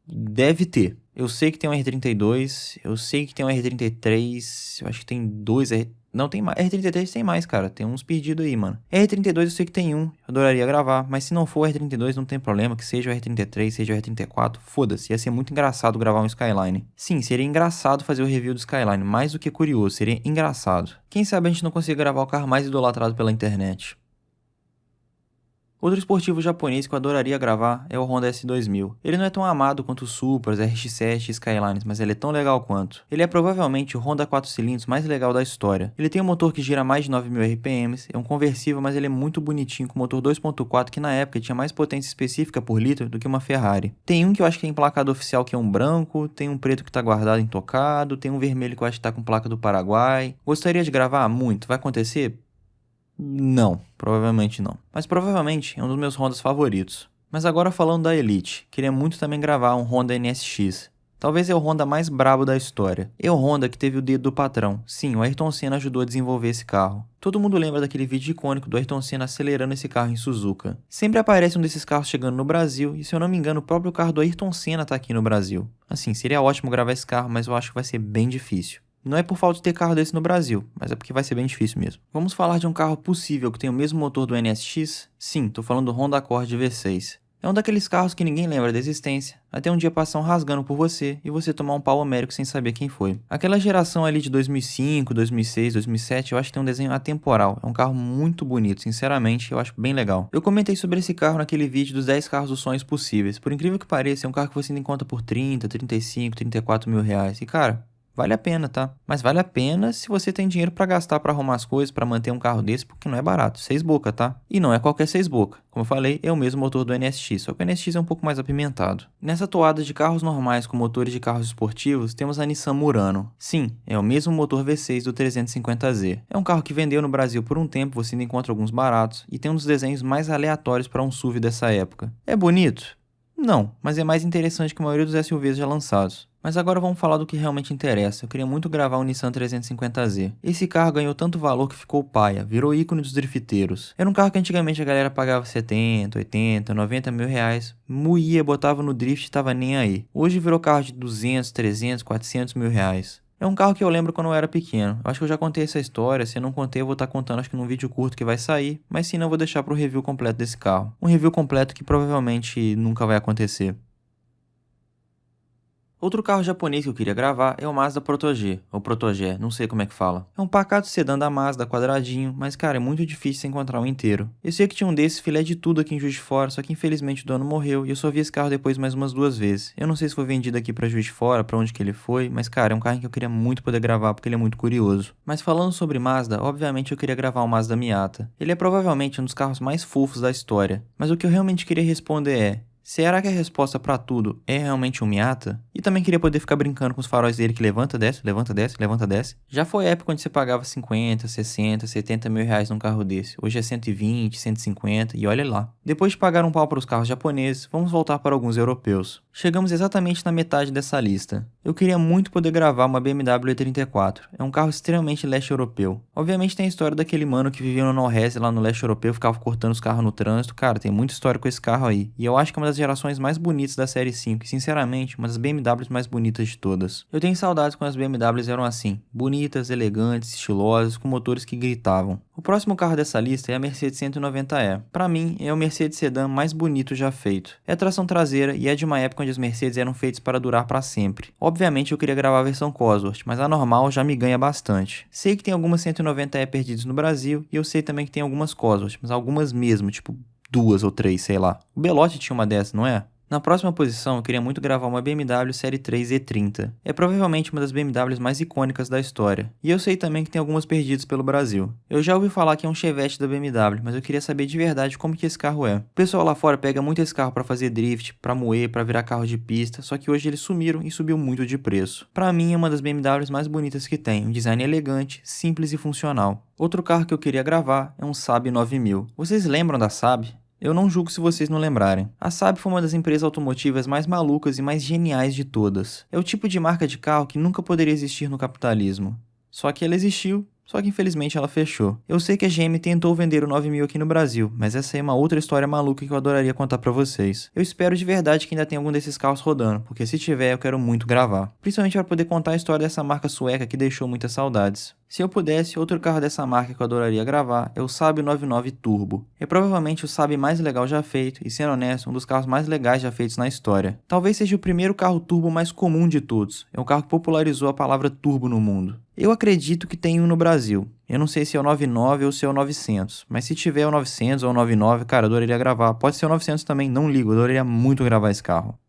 [SPEAKER 1] Deve ter. Eu sei que tem um R32, eu sei que tem um R33, eu acho que tem dois Não, tem mais. R33 tem mais, cara. Tem uns perdidos aí, mano. R32 eu sei que tem um. Eu adoraria gravar. Mas se não for o R32, não tem problema. Que seja o R33, seja o R34. Foda-se. Ia ser muito engraçado gravar um Skyline. Sim, seria engraçado fazer o review do Skyline. Mais do que curioso. Seria engraçado. Quem sabe a gente não consiga gravar o carro mais idolatrado pela internet. Outro esportivo japonês que eu adoraria gravar é o Honda S2000. Ele não é tão amado quanto os Supras, RX-7 e Skylines, mas ele é tão legal quanto. Ele é provavelmente o Honda 4 cilindros mais legal da história. Ele tem um motor que gira mais de 9.000 RPMs, é um conversível, mas ele é muito bonitinho, com motor 2.4 que na época tinha mais potência específica por litro do que uma Ferrari. Tem um que eu acho que é emplacado oficial que é um branco, tem um preto que tá guardado intocado, tem um vermelho que eu acho que tá com placa do Paraguai. Gostaria de gravar? Muito. Vai acontecer? Não, provavelmente não. Mas provavelmente é um dos meus Hondas favoritos. Mas agora falando da Elite, queria muito também gravar um Honda NSX. Talvez é o Honda mais brabo da história. É o Honda que teve o dedo do patrão. Sim, o Ayrton Senna ajudou a desenvolver esse carro. Todo mundo lembra daquele vídeo icônico do Ayrton Senna acelerando esse carro em Suzuka. Sempre aparece um desses carros chegando no Brasil, e se eu não me engano, o próprio carro do Ayrton Senna tá aqui no Brasil. Assim, seria ótimo gravar esse carro, mas eu acho que vai ser bem difícil. Não é por falta de ter carro desse no Brasil, mas é porque vai ser bem difícil mesmo. Vamos falar de um carro possível que tem o mesmo motor do NSX? Sim, tô falando do Honda Accord V6. É um daqueles carros que ninguém lembra da existência, até um dia passar um rasgando por você e você tomar um pau homérico sem saber quem foi. Aquela geração ali de 2005, 2006, 2007, eu acho que tem um desenho atemporal. É um carro muito bonito, sinceramente, eu acho bem legal. Eu comentei sobre esse carro naquele vídeo dos 10 carros dos sonhos possíveis. Por incrível que pareça, é um carro que você ainda encontra por 30, 35, 34 mil reais. E cara, vale a pena, tá? Mas vale a pena se você tem dinheiro pra gastar pra arrumar as coisas, pra manter um carro desse, porque não é barato. 6 boca, tá? E não é qualquer 6 boca. Como eu falei, é o mesmo motor do NSX, só que o NSX é um pouco mais apimentado. Nessa toada de carros normais com motores de carros esportivos, temos a Nissan Murano. Sim, é o mesmo motor V6 do 350Z. É um carro que vendeu no Brasil por um tempo, você ainda encontra alguns baratos, e tem um dos desenhos mais aleatórios para um SUV dessa época. É bonito? Não, mas é mais interessante que a maioria dos SUVs já lançados. Mas agora vamos falar do que realmente interessa. Eu queria muito gravar o Nissan 350Z. Esse carro ganhou tanto valor que ficou paia, virou ícone dos drifteiros. Era um carro que antigamente a galera pagava 70, 80, 90 mil reais, moía, botava no drift e tava nem aí. Hoje virou carro de 200, 300, 400 mil reais. É um carro que eu lembro quando eu era pequeno. Eu acho que eu já contei essa história. Se eu não contei, eu vou estar contando acho que num vídeo curto que vai sair. Mas se não, eu vou deixar pro review completo desse carro. Um review completo que provavelmente nunca vai acontecer. Outro carro japonês que eu queria gravar é o Mazda Protogé, ou Protogé, não sei como é que fala. É um pacato sedã da Mazda, quadradinho, mas cara, é muito difícil você encontrar um inteiro. Eu sei que tinha um desses filé de tudo aqui em Juiz de Fora, só que infelizmente o dono morreu e eu só vi esse carro depois mais umas 2 vezes. Eu não sei se foi vendido aqui pra Juiz de Fora, pra onde que ele foi, mas cara, é um carro que eu queria muito poder gravar porque ele é muito curioso. Mas falando sobre Mazda, obviamente eu queria gravar o Mazda Miata. Ele é provavelmente um dos carros mais fofos da história, mas o que eu realmente queria responder é: será que a resposta pra tudo é realmente um Miata? E também queria poder ficar brincando com os faróis dele que levanta, desce, levanta, desce, levanta, desce. Já foi época onde você pagava 50, 60, 70 mil reais num carro desse. Hoje é 120, 150 e olha lá. Depois de pagar um pau para os carros japoneses, vamos voltar para alguns europeus. Chegamos exatamente na metade dessa lista. Eu queria muito poder gravar uma BMW E34. É um carro extremamente leste europeu. Obviamente tem a história daquele mano que vivia no Norrese lá no leste europeu, ficava cortando os carros no trânsito. Cara, tem muita história com esse carro aí. E eu acho que é uma das gerações mais bonitas da série 5 e, sinceramente, uma das BMWs mais bonitas de todas. Eu tenho saudades quando as BMWs eram assim, bonitas, elegantes, estilosas, com motores que gritavam. O próximo carro dessa lista é a Mercedes 190E. Pra mim, é o Mercedes sedã mais bonito já feito. É tração traseira e é de uma época onde as Mercedes eram feitas para durar para sempre. Obviamente eu queria gravar a versão Cosworth, mas a normal já me ganha bastante. Sei que tem algumas 190E perdidas no Brasil e eu sei também que tem algumas Cosworth, mas algumas mesmo, tipo 2 ou 3, sei lá. O Belotti tinha uma dessas, não é? Na próxima posição, eu queria muito gravar uma BMW Série 3 E30. É provavelmente uma das BMWs mais icônicas da história. E eu sei também que tem algumas perdidas pelo Brasil. Eu já ouvi falar que é um Chevette da BMW, mas eu queria saber de verdade como que esse carro é. O pessoal lá fora pega muito esse carro pra fazer drift, pra moer, pra virar carro de pista, só que hoje eles sumiram e subiu muito de preço. Pra mim é uma das BMWs mais bonitas que tem, um design elegante, simples e funcional. Outro carro que eu queria gravar é um Saab 9000. Vocês lembram da Saab? Eu não julgo se vocês não lembrarem. A Saab foi uma das empresas automotivas mais malucas e mais geniais de todas. É o tipo de marca de carro que nunca poderia existir no capitalismo. Só que ela existiu, só que infelizmente ela fechou. Eu sei que a GM tentou vender o 9000 aqui no Brasil, mas essa é uma outra história maluca que eu adoraria contar pra vocês. Eu espero de verdade que ainda tenha algum desses carros rodando, porque se tiver eu quero muito gravar. Principalmente para poder contar a história dessa marca sueca que deixou muitas saudades. Se eu pudesse, outro carro dessa marca que eu adoraria gravar é o Saab 99 Turbo. É provavelmente o Saab mais legal já feito e, sendo honesto, um dos carros mais legais já feitos na história. Talvez seja o primeiro carro turbo mais comum de todos. É um carro que popularizou a palavra turbo no mundo. Eu acredito que tem um no Brasil. Eu não sei se é o 99 ou se é o 900, mas se tiver o 900 ou o 99, cara, eu adoraria gravar. Pode ser o 900 também, não ligo, eu adoraria muito gravar esse carro.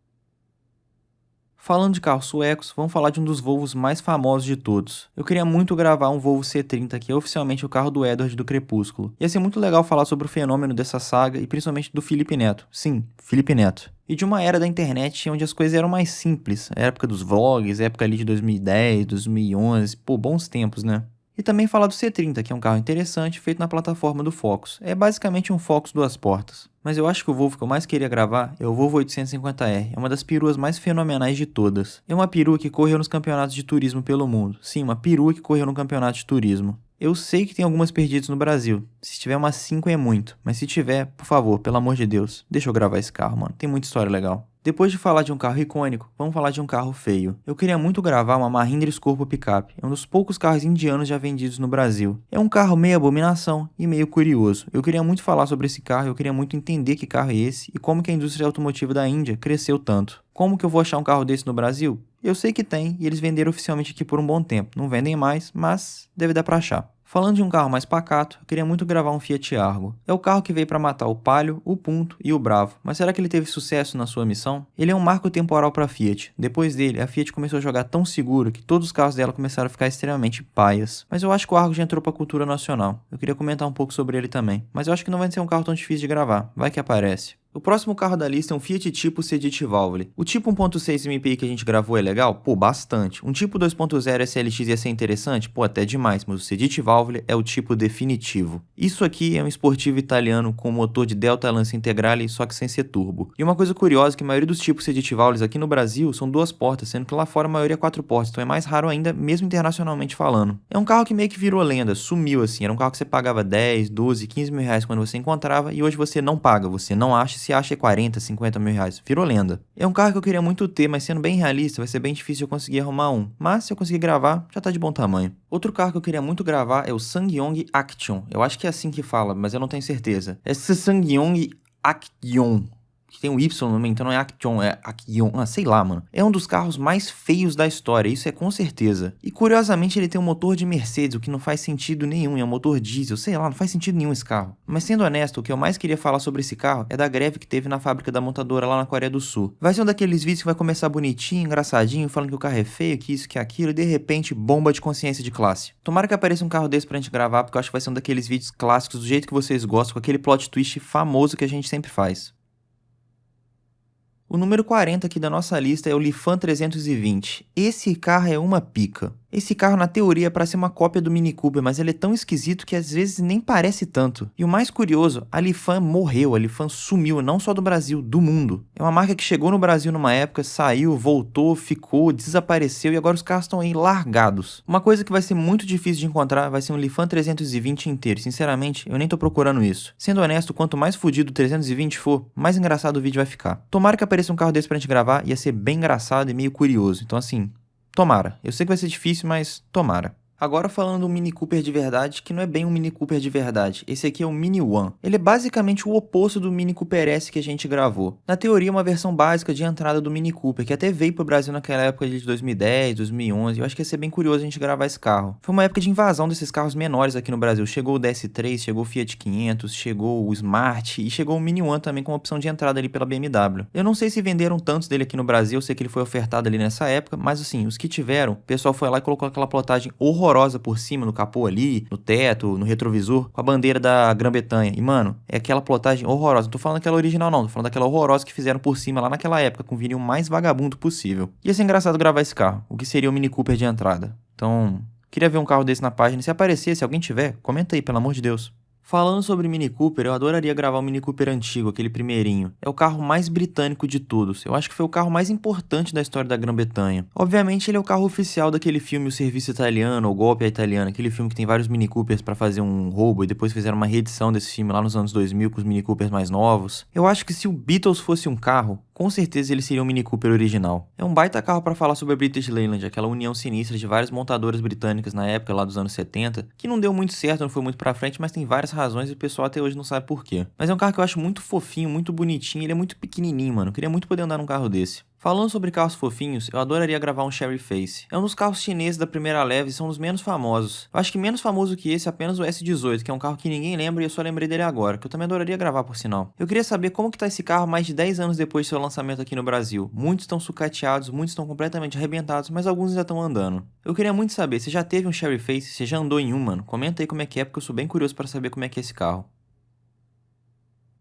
[SPEAKER 1] Falando de carros suecos, vamos falar de um dos Volvos mais famosos de todos. Eu queria muito gravar um Volvo C30, que é oficialmente o carro do Edward do Crepúsculo. Ia ser muito legal falar sobre o fenômeno dessa saga e principalmente do Felipe Neto. Sim, Felipe Neto. E de uma era da internet onde as coisas eram mais simples. A época dos vlogs, a época ali de 2010, 2011, pô, bons tempos, né? E também falar do C30, que é um carro interessante feito na plataforma do Focus. É basicamente um Focus 2 portas. Mas eu acho que o Volvo que eu mais queria gravar é o Volvo 850R. É uma das peruas mais fenomenais de todas. É uma perua que correu nos campeonatos de turismo pelo mundo. Sim, uma perua que correu no campeonato de turismo. Eu sei que tem algumas perdidas no Brasil. Se tiver umas 5 é muito. Mas se tiver, por favor, pelo amor de Deus, deixa eu gravar esse carro, mano. Tem muita história legal. Depois de falar de um carro icônico, vamos falar de um carro feio. Eu queria muito gravar uma Mahindra Scorpio Pickup. É um dos poucos carros indianos já vendidos no Brasil. É um carro meio abominação e meio curioso. Eu queria muito falar sobre esse carro, eu queria muito entender que carro é esse e como que a indústria automotiva da Índia cresceu tanto. Como que eu vou achar um carro desse no Brasil? Eu sei que tem e eles venderam oficialmente aqui por um bom tempo. Não vendem mais, mas deve dar pra achar. Falando de um carro mais pacato, eu queria muito gravar um Fiat Argo. É o carro que veio para matar o Palio, o Punto e o Bravo. Mas será que ele teve sucesso na sua missão? Ele é um marco temporal para a Fiat. Depois dele, a Fiat começou a jogar tão seguro que todos os carros dela começaram a ficar extremamente paias. Mas eu acho que o Argo já entrou para a cultura nacional. Eu queria comentar um pouco sobre ele também. Mas eu acho que não vai ser um carro tão difícil de gravar. Vai que aparece. O próximo carro da lista é um Fiat Tipo Sedit Valvole. O Tipo 1.6 MPI que a gente gravou é legal? Pô, bastante. Um Tipo 2.0 SLX ia ser interessante? Pô, até demais, mas o Sedit Valvole é o tipo definitivo. Isso aqui é um esportivo italiano com motor de Delta Lance Integrale, só que sem ser turbo. E uma coisa curiosa é que a maioria dos tipos Sedit Valvoles aqui no Brasil são 2 portas, sendo que lá fora a maioria é 4 portas, então é mais raro ainda, mesmo internacionalmente falando. É um carro que meio que virou lenda, sumiu assim, era um carro que você pagava 10, 12, 15 mil reais quando você encontrava, e hoje você não paga, você não acha, se acha é 40, 50 mil reais. Virou lenda. É um carro que eu queria muito ter, mas sendo bem realista, vai ser bem difícil eu conseguir arrumar um. Mas se eu conseguir gravar, já tá de bom tamanho. Outro carro que eu queria muito gravar é o SsangYong Action. Eu acho que é assim que fala, mas eu não tenho certeza. É SsangYong Action. Que tem um Y no meio, então não é Action, é Action, sei lá, mano. É um dos carros mais feios da história, isso é com certeza. E curiosamente ele tem um motor de Mercedes, o que não faz sentido nenhum, é um motor diesel, sei lá, não faz sentido nenhum esse carro. Mas sendo honesto, o que eu mais queria falar sobre esse carro é da greve que teve na fábrica da montadora lá na Coreia do Sul. Vai ser um daqueles vídeos que vai começar bonitinho, engraçadinho, falando que o carro é feio, que isso, que aquilo, e de repente, bomba de consciência de classe. Tomara que apareça um carro desse pra gente gravar, porque eu acho que vai ser um daqueles vídeos clássicos do jeito que vocês gostam, com aquele plot twist famoso que a gente sempre faz. O número 40 aqui da nossa lista é o Lifan 320. Esse carro é uma pica. Esse carro, na teoria, é para ser uma cópia do Mini Cooper, mas ele é tão esquisito que às vezes nem parece tanto. E o mais curioso, a Lifan morreu, a Lifan sumiu, não só do Brasil, do mundo. É uma marca que chegou no Brasil numa época, saiu, voltou, ficou, desapareceu e agora os carros estão aí largados. Uma coisa que vai ser muito difícil de encontrar vai ser um Lifan 320 inteiro. Sinceramente, eu nem tô procurando isso. Sendo honesto, quanto mais fudido o 320 for, mais engraçado o vídeo vai ficar. Tomara que apareça um carro desse pra gente gravar, ia ser bem engraçado e meio curioso. Então assim, tomara. Eu sei que vai ser difícil, mas tomara. Agora falando de um Mini Cooper de verdade, que não é bem um Mini Cooper de verdade. Esse aqui é o Mini One. Ele é basicamente o oposto do Mini Cooper S que a gente gravou. Na teoria, uma versão básica de entrada do Mini Cooper, que até veio pro Brasil naquela época de 2010, 2011. Eu acho que ia ser bem curioso a gente gravar esse carro. Foi uma época de invasão desses carros menores aqui no Brasil. Chegou o DS3, chegou o Fiat 500, chegou o Smart e chegou o Mini One também com opção de entrada ali pela BMW. Eu não sei se venderam tantos dele aqui no Brasil, eu sei que ele foi ofertado ali nessa época, mas assim, os que tiveram, o pessoal foi lá e colocou aquela plotagem horrorosa por cima, no capô ali, no teto, no retrovisor, com a bandeira da Grã-Bretanha. E, mano, é aquela plotagem horrorosa. Não tô falando daquela original, não. Tô falando daquela horrorosa que fizeram por cima lá naquela época, com o vinil mais vagabundo possível. Ia ser engraçado gravar esse carro, o que seria o Mini Cooper de entrada. Então, queria ver um carro desse na página. Se aparecer, se alguém tiver, comenta aí, pelo amor de Deus. Falando sobre Mini Cooper, eu adoraria gravar o Mini Cooper antigo, aquele primeirinho. É o carro mais britânico de todos. Eu acho que foi o carro mais importante da história da Grã-Bretanha. Obviamente, ele é o carro oficial daquele filme O Serviço Italiano, ou Golpe à Italiana, aquele filme que tem vários Mini Coopers pra fazer um roubo e depois fizeram uma reedição desse filme lá nos anos 2000 com os Mini Coopers mais novos. Eu acho que se o Beatles fosse um carro, com certeza ele seria um Mini Cooper original. É um baita carro para falar sobre a British Leyland, aquela união sinistra de várias montadoras britânicas na época lá dos anos 70, que não deu muito certo, não foi muito pra frente, mas tem várias razões e o pessoal até hoje não sabe por quê. Mas é um carro que eu acho muito fofinho, muito bonitinho, ele é muito pequenininho, mano. Eu queria muito poder andar num carro desse. Falando sobre carros fofinhos, eu adoraria gravar um Cherry Face. É um dos carros chineses da primeira leva e são os menos famosos. Eu acho que menos famoso que esse é apenas o S18, que é um carro que ninguém lembra e eu só lembrei dele agora, que eu também adoraria gravar por sinal. Eu queria saber como que tá esse carro mais de 10 anos depois do seu lançamento aqui no Brasil. Muitos estão sucateados, muitos estão completamente arrebentados, mas alguns ainda estão andando. Eu queria muito saber, você já teve um Cherry Face? Você já andou em um, mano? Comenta aí como é que é, porque eu sou bem curioso para saber como é que é esse carro.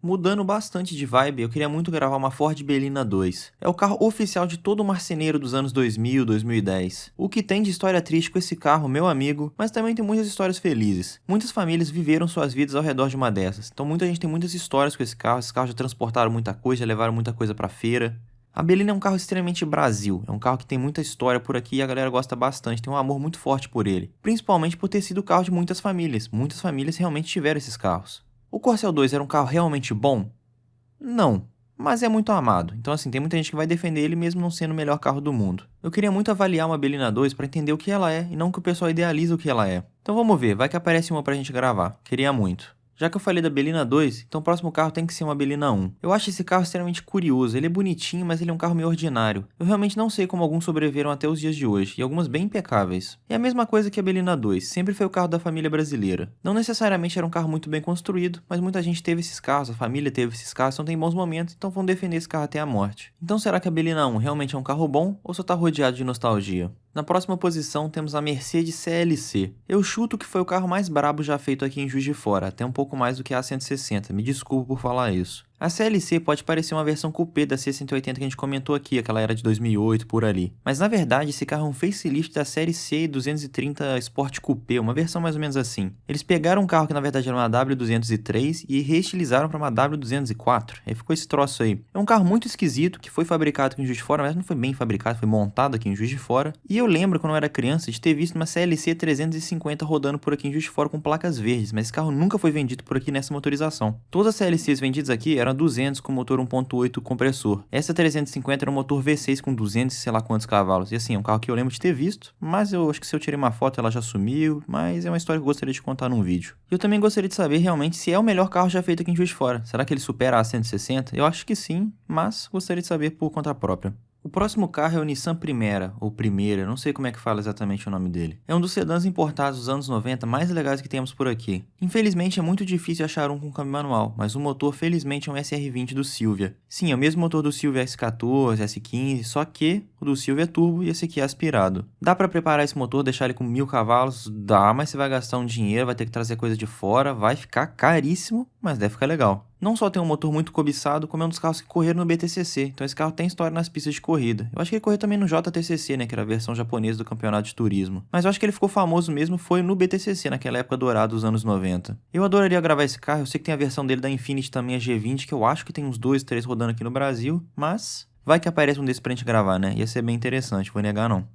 [SPEAKER 1] Mudando bastante de vibe, eu queria muito gravar uma Ford Belina 2. É o carro oficial de todo marceneiro dos anos 2000, 2010. O que tem de história triste com esse carro, meu amigo, mas também tem muitas histórias felizes. Muitas famílias viveram suas vidas ao redor de uma dessas, então muita gente tem muitas histórias com esse carro. Esses carros já transportaram muita coisa, já levaram muita coisa pra feira. A Belina é um carro extremamente Brasil, é um carro que tem muita história por aqui e a galera gosta bastante, tem um amor muito forte por ele. Principalmente por ter sido o carro de muitas famílias realmente tiveram esses carros. O Corcel 2 era um carro realmente bom? Não, mas é muito amado, então assim, tem muita gente que vai defender ele mesmo não sendo o melhor carro do mundo. Eu queria muito avaliar uma Belina 2 para entender o que ela é e não que o pessoal idealiza o que ela é. Então vamos ver, vai que aparece uma pra gente gravar, queria muito. Já que eu falei da Belina 2, então o próximo carro tem que ser uma Belina 1. Eu acho esse carro extremamente curioso, ele é bonitinho, mas ele é um carro meio ordinário. Eu realmente não sei como alguns sobreviveram até os dias de hoje, e algumas bem impecáveis. É a mesma coisa que a Belina 2, sempre foi o carro da família brasileira. Não necessariamente era um carro muito bem construído, mas muita gente teve esses carros, a família teve esses carros, então tem bons momentos, então vão defender esse carro até a morte. Então será que a Belina 1 realmente é um carro bom, ou só tá rodeado de nostalgia? Na próxima posição temos a Mercedes CLC. Eu chuto que foi o carro mais brabo já feito aqui em Juiz de Fora, até um pouco mais do que a 160, me desculpo por falar isso. A CLC pode parecer uma versão coupé da C180 que a gente comentou aqui, aquela era de 2008, por ali. Mas na verdade esse carro é um facelift da série C 230 Sport Coupé, uma versão mais ou menos assim. Eles pegaram um carro que na verdade era uma W203 e reestilizaram para uma W204, aí ficou esse troço aí. É um carro muito esquisito, que foi fabricado aqui em Juiz de Fora, mas não foi bem fabricado, foi montado aqui em Juiz de Fora. E eu lembro quando eu era criança de ter visto uma CLC 350 rodando por aqui em Juiz de Fora com placas verdes, mas esse carro nunca foi vendido por aqui nessa motorização. Todas as CLCs vendidas aqui eram 200 com motor 1.8 compressor. Essa 350 era um motor V6 com 200 sei lá quantos cavalos. E assim, é um carro que eu lembro de ter visto, mas eu acho que se eu tirei uma foto ela já sumiu, mas é uma história que eu gostaria de contar num vídeo. E eu também gostaria de saber realmente se é o melhor carro já feito aqui em Juiz de Fora. Será que ele supera a 160? Eu acho que sim, mas gostaria de saber por conta própria. O próximo carro é o Nissan Primera, ou Primeira, não sei como é que fala exatamente o nome dele. É um dos sedãs importados dos anos 90 mais legais que temos por aqui. Infelizmente é muito difícil achar um com câmbio manual, mas o motor felizmente é um SR20 do Silvia. Sim, é o mesmo motor do Silvia S14, S15, só que o do Silvia é turbo e esse aqui é aspirado. Dá pra preparar esse motor, deixar ele com 1000 cavalos? Dá, mas você vai gastar um dinheiro, vai ter que trazer coisa de fora, vai ficar caríssimo, mas deve ficar legal. Não só tem um motor muito cobiçado, como é um dos carros que correram no BTCC, então esse carro tem história nas pistas de corrida. Eu acho que ele correu também no JTCC, né, que era a versão japonesa do campeonato de turismo. Mas eu acho que ele ficou famoso mesmo foi no BTCC, naquela época dourada dos anos 90. Eu adoraria gravar esse carro, eu sei que tem a versão dele da Infiniti também, a G20, que eu acho que tem uns 2, 3 rodando aqui no Brasil, mas vai que aparece um desses pra gente gravar, né, ia ser bem interessante, vou negar não.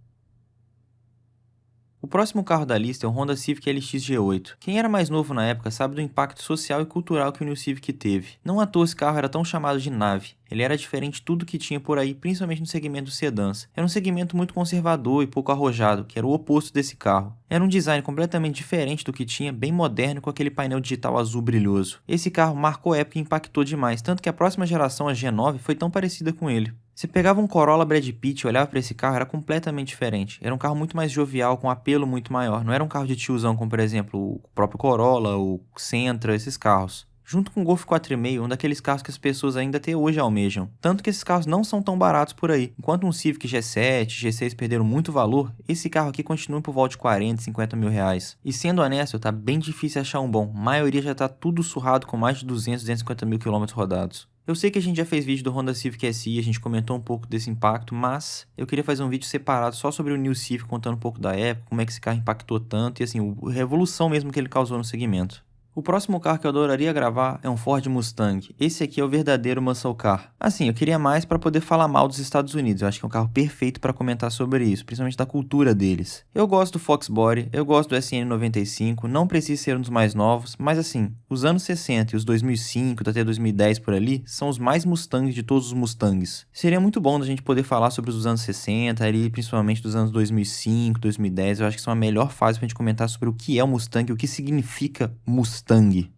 [SPEAKER 1] O próximo carro da lista é o Honda Civic LX G8. Quem era mais novo na época sabe do impacto social e cultural que o New Civic teve. Não à toa esse carro era tão chamado de nave. Ele era diferente de tudo que tinha por aí, principalmente no segmento dos sedãs. Era um segmento muito conservador e pouco arrojado, que era o oposto desse carro. Era um design completamente diferente do que tinha, bem moderno, com aquele painel digital azul brilhoso. Esse carro marcou época e impactou demais, tanto que a próxima geração, a G9, foi tão parecida com ele. Você pegava um Corolla Brad Pitt e olhava para esse carro, era completamente diferente. Era um carro muito mais jovial, com apelo muito maior. Não era um carro de tiozão como, por exemplo, o próprio Corolla, o Sentra, esses carros. Junto com o Golf 4,5, um daqueles carros que as pessoas ainda até hoje almejam. Tanto que esses carros não são tão baratos por aí. Enquanto um Civic G7, G6 perderam muito valor, esse carro aqui continua por volta de 40, 50 mil reais. E sendo honesto, tá bem difícil achar um bom. A maioria já tá tudo surrado com mais de 200, 250 mil quilômetros rodados. Eu sei que a gente já fez vídeo do Honda Civic SI, a gente comentou um pouco desse impacto, mas eu queria fazer um vídeo separado só sobre o New Civic, contando um pouco da época, como é que esse carro impactou tanto e assim, a revolução mesmo que ele causou no segmento. O próximo carro que eu adoraria gravar é um Ford Mustang. Esse aqui é o verdadeiro muscle car. Assim, eu queria mais para poder falar mal dos Estados Unidos. Eu acho que é um carro perfeito para comentar sobre isso, principalmente da cultura deles. Eu gosto do Fox Body, eu gosto do SN95, não precisa ser um dos mais novos, mas assim, os anos 60 e os 2005 até 2010 por ali, são os mais Mustangs de todos os Mustangs. Seria muito bom da gente poder falar sobre os anos 60, ali, principalmente dos anos 2005, 2010. Eu acho que são a melhor fase pra gente comentar sobre o que é o Mustang, o que significa Mustang.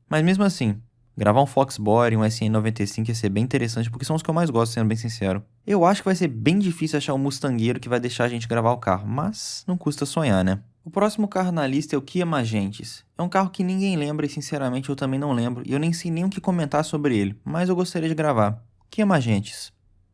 [SPEAKER 1] Mas mesmo assim, gravar um Fox Body, um SN95 ia ser bem interessante, porque são os que eu mais gosto, sendo bem sincero. Eu acho que vai ser bem difícil achar um mustangueiro que vai deixar a gente gravar o carro, mas não custa sonhar, né? O próximo carro na lista é o Kia Magentis. É um carro que ninguém lembra e sinceramente eu também não lembro, e eu nem sei nem o que comentar sobre ele, mas eu gostaria de gravar. Kia Magentis.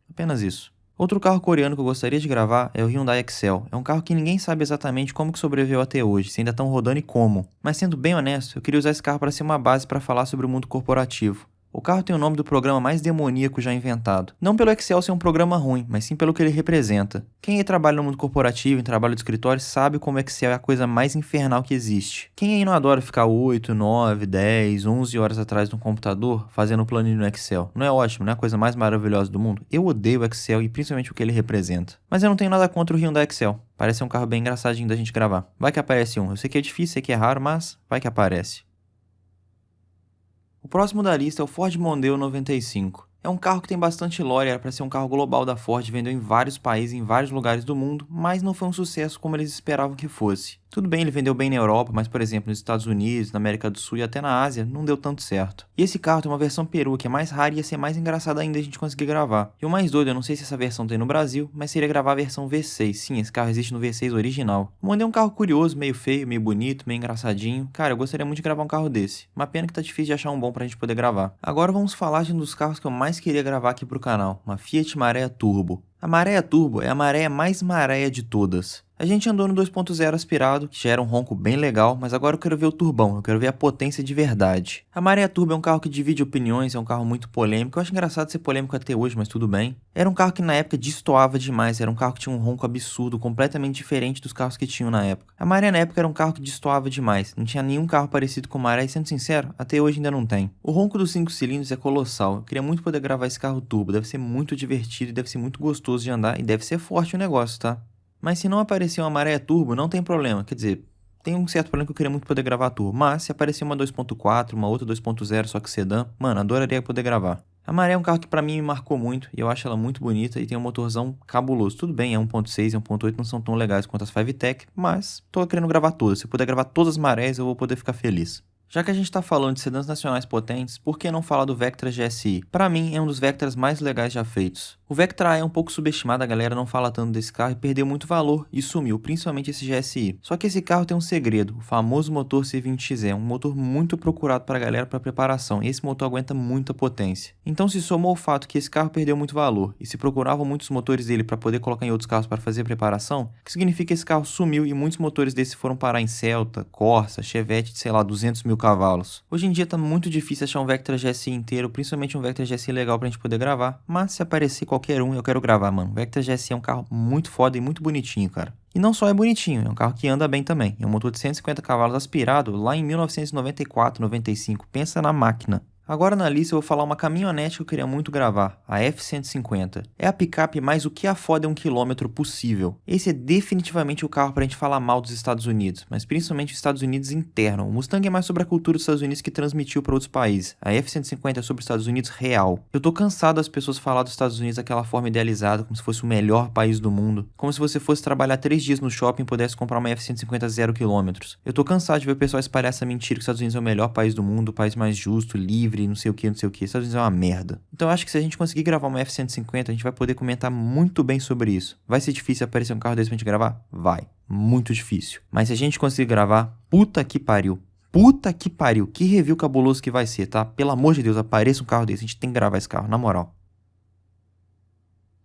[SPEAKER 1] Apenas isso. Outro carro coreano que eu gostaria de gravar é o Hyundai Excel. É um carro que ninguém sabe exatamente como que sobreviveu até hoje, se ainda estão rodando e como. Mas sendo bem honesto, eu queria usar esse carro para ser uma base para falar sobre o mundo corporativo. O carro tem o nome do programa mais demoníaco já inventado. Não pelo Excel ser um programa ruim, mas sim pelo que ele representa. Quem aí trabalha no mundo corporativo, em trabalho de escritório, sabe como o Excel é a coisa mais infernal que existe. Quem aí não adora ficar 8, 9, 10, 11 horas atrás de um computador fazendo planilha no Excel? Não é ótimo, não é a coisa mais maravilhosa do mundo? Eu odeio o Excel e principalmente o que ele representa. Mas eu não tenho nada contra o Hyundai Excel. Parece um carro bem engraçadinho da gente gravar. Vai que aparece um. Eu sei que é difícil, sei que é raro, mas vai que aparece. O próximo da lista é o Ford Mondeo 95. É um carro que tem bastante lore, era para ser um carro global da Ford, vendeu em vários países, em vários lugares do mundo, mas não foi um sucesso como eles esperavam que fosse. Tudo bem, ele vendeu bem na Europa, mas por exemplo nos Estados Unidos, na América do Sul e até na Ásia, não deu tanto certo. E esse carro tem uma versão peru que é mais rara e ia ser mais engraçada ainda a gente conseguir gravar. E o mais doido, eu não sei se essa versão tem no Brasil, mas seria gravar a versão V6. Sim, esse carro existe no V6 original. O Mondeo é um carro curioso, meio feio, meio bonito, meio engraçadinho. Cara, eu gostaria muito de gravar um carro desse. Uma pena que tá difícil de achar um bom pra gente poder gravar. Agora vamos falar de um dos carros que eu mais queria gravar aqui pro canal, uma Fiat Marea Turbo. A Marea Turbo é a maré mais maré de todas. A gente andou no 2.0 aspirado, que já era um ronco bem legal, mas agora eu quero ver o turbão, eu quero ver a potência de verdade. A Marea Turbo é um carro que divide opiniões, é um carro muito polêmico. Eu acho engraçado ser polêmico até hoje, mas tudo bem. Era um carro que na época destoava demais, era um carro que tinha um ronco absurdo, completamente diferente dos carros que tinham na época. A Marea na época era um carro que destoava demais, não tinha nenhum carro parecido com o Marea e sendo sincero, até hoje ainda não tem. O ronco dos 5 cilindros é colossal, eu queria muito poder gravar esse carro turbo, deve ser muito divertido e deve ser muito gostoso de andar e deve ser forte o negócio, tá? Mas se não aparecer uma Marea Turbo, não tem problema. Quer dizer, tem um certo problema que eu queria muito poder gravar turbo. Mas se aparecer uma 2.4, uma outra 2.0, só que sedã, mano, adoraria poder gravar. A Marea é um carro que pra mim me marcou muito e eu acho ela muito bonita e tem um motorzão cabuloso. Tudo bem, é 1.6 e 1.8 não são tão legais quanto as 5-Tech, mas tô querendo gravar todas. Se eu puder gravar todas as marés, eu vou poder ficar feliz. Já que a gente tá falando de sedãs nacionais potentes, por que não falar do Vectra GSI? Pra mim, é um dos Vectras mais legais já feitos. O Vectra A é um pouco subestimado, a galera não fala tanto desse carro e perdeu muito valor e sumiu, principalmente esse GSI. Só que esse carro tem um segredo, o famoso motor C20Xe, um motor muito procurado pra galera para preparação, e esse motor aguenta muita potência. Então se somou o fato que esse carro perdeu muito valor e se procuravam muitos motores dele para poder colocar em outros carros para fazer preparação, o que significa que esse carro sumiu e muitos motores desse foram parar em Celta, Corsa, Chevette de sei lá 200 mil cavalos. Hoje em dia tá muito difícil achar um Vectra GSI inteiro, principalmente um Vectra GSI legal pra gente poder gravar, mas se aparecer qualquer um eu quero gravar, mano. O Vectra GSI é um carro muito foda e muito bonitinho, cara. E não só é bonitinho, é um carro que anda bem também. É um motor de 150 cavalos aspirado lá em 1994, 95. Pensa na máquina. Agora na lista eu vou falar uma caminhonete que eu queria muito gravar, a F-150. É a picape mais o que a foda é um quilômetro possível. Esse é definitivamente o carro pra gente falar mal dos Estados Unidos, mas principalmente os Estados Unidos interno. O Mustang é mais sobre a cultura dos Estados Unidos que transmitiu para outros países. A F-150 é sobre os Estados Unidos real. Eu tô cansado das pessoas falar dos Estados Unidos daquela forma idealizada, como se fosse o melhor país do mundo. Como se você fosse trabalhar 3 dias no shopping e pudesse comprar uma F-150 0 km. Eu tô cansado de ver o pessoal espalhar essa mentira que os Estados Unidos é o melhor país do mundo, o país mais justo, livre, não sei o que, não sei o que. Estados Unidos é uma merda. Então eu acho que se a gente conseguir gravar uma F-150, a gente vai poder comentar muito bem sobre isso. Vai ser difícil aparecer um carro desse pra gente gravar? Vai. Muito difícil. Mas se a gente conseguir gravar, puta que pariu. Puta que pariu. Que review cabuloso que vai ser, tá? Pelo amor de Deus, apareça um carro desse. A gente tem que gravar esse carro, na moral.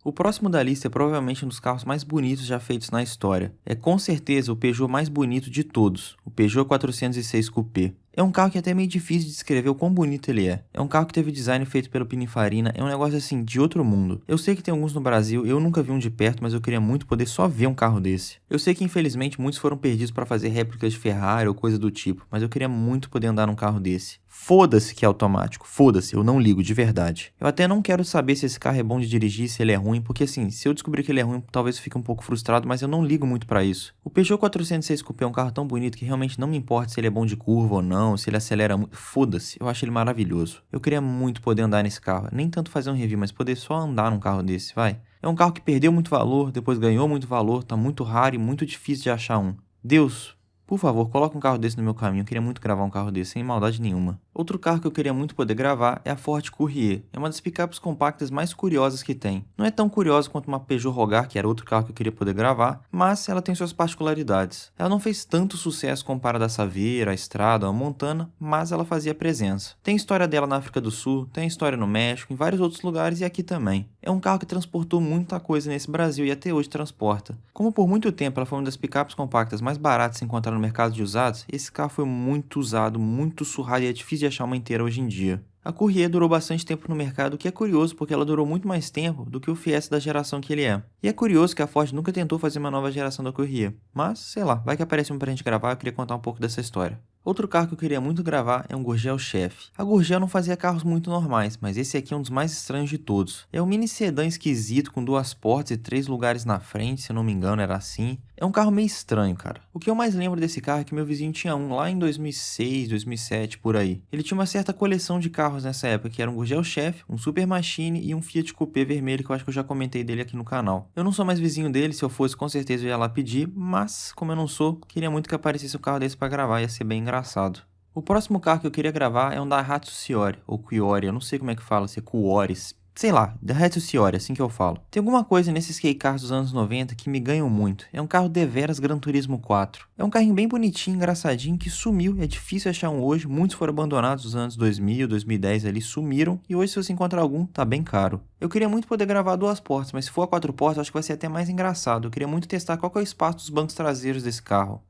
[SPEAKER 1] O próximo da lista é provavelmente um dos carros mais bonitos já feitos na história. É com certeza o Peugeot mais bonito de todos, o Peugeot 406 Coupé. É um carro que é até meio difícil de descrever o quão bonito ele é. É um carro que teve design feito pelo Pininfarina, é um negócio assim, de outro mundo. Eu sei que tem alguns no Brasil, eu nunca vi um de perto, mas eu queria muito poder só ver um carro desse. Eu sei que infelizmente muitos foram perdidos para fazer réplicas de Ferrari ou coisa do tipo, mas eu queria muito poder andar num carro desse. Foda-se que é automático, foda-se, eu não ligo de verdade. Eu até não quero saber se esse carro é bom de dirigir, se ele é ruim, porque assim, se eu descobrir que ele é ruim, talvez eu fique um pouco frustrado, mas eu não ligo muito pra isso. O Peugeot 406 Coupé é um carro tão bonito que realmente não me importa se ele é bom de curva ou não, se ele acelera muito, foda-se, eu acho ele maravilhoso. Eu queria muito poder andar nesse carro, nem tanto fazer um review, mas poder só andar num carro desse, vai. É um carro que perdeu muito valor, depois ganhou muito valor, tá muito raro e muito difícil de achar um. Deus, por favor, coloca um carro desse no meu caminho, eu queria muito gravar um carro desse, sem maldade nenhuma. Outro carro que eu queria muito poder gravar é a Ford Courier. É uma das picapes compactas mais curiosas que tem. Não é tão curiosa quanto uma Peugeot Rogar, que era outro carro que eu queria poder gravar, mas ela tem suas particularidades. Ela não fez tanto sucesso comparada a Saveiro, a Estrada, a Montana, mas ela fazia presença. Tem história dela na África do Sul, tem história no México, em vários outros lugares e aqui também. É um carro que transportou muita coisa nesse Brasil e até hoje transporta. Como por muito tempo ela foi uma das picapes compactas mais baratas de se encontrar no mercado de usados, esse carro foi muito usado, muito surrado e é difícil de achar uma inteira hoje em dia. A Courier durou bastante tempo no mercado, o que é curioso porque ela durou muito mais tempo do que o Fiesta da geração que ele é. E é curioso que a Ford nunca tentou fazer uma nova geração da Courier. Mas, sei lá, vai que aparece um pra gente gravar, eu queria contar um pouco dessa história. Outro carro que eu queria muito gravar é um Gurgel Chef. A Gurgel não fazia carros muito normais, mas esse aqui é um dos mais estranhos de todos. É um mini sedã esquisito com 2 portas e 3 lugares na frente, se eu não me engano era assim. É um carro meio estranho, cara. O que eu mais lembro desse carro é que meu vizinho tinha um lá em 2006, 2007, por aí. Ele tinha uma certa coleção de carros nessa época, que era um Gurgel Chef, um Super Machine e um Fiat Coupé vermelho, que eu acho que eu já comentei dele aqui no canal. Eu não sou mais vizinho dele, se eu fosse com certeza eu ia lá pedir, mas como eu não sou, queria muito que aparecesse um carro desse pra gravar, ia ser bem engraçado. O próximo carro que eu queria gravar é um Daihatsu Fiore, ou Quiori, eu não sei como é que fala, se é Cuores. Sei lá, Daihatsu Fiore, assim que eu falo. Tem alguma coisa nesses K-Cars dos anos 90 que me ganham muito. É um carro deveras Gran Turismo 4. É um carrinho bem bonitinho, engraçadinho, que sumiu. É difícil achar um hoje. Muitos foram abandonados nos anos 2000, 2010 ali, sumiram. E hoje se você encontrar algum, tá bem caro. Eu queria muito poder gravar 2 portas, mas se for a 4 portas, acho que vai ser até mais engraçado. Eu queria muito testar qual que é o espaço dos bancos traseiros desse carro.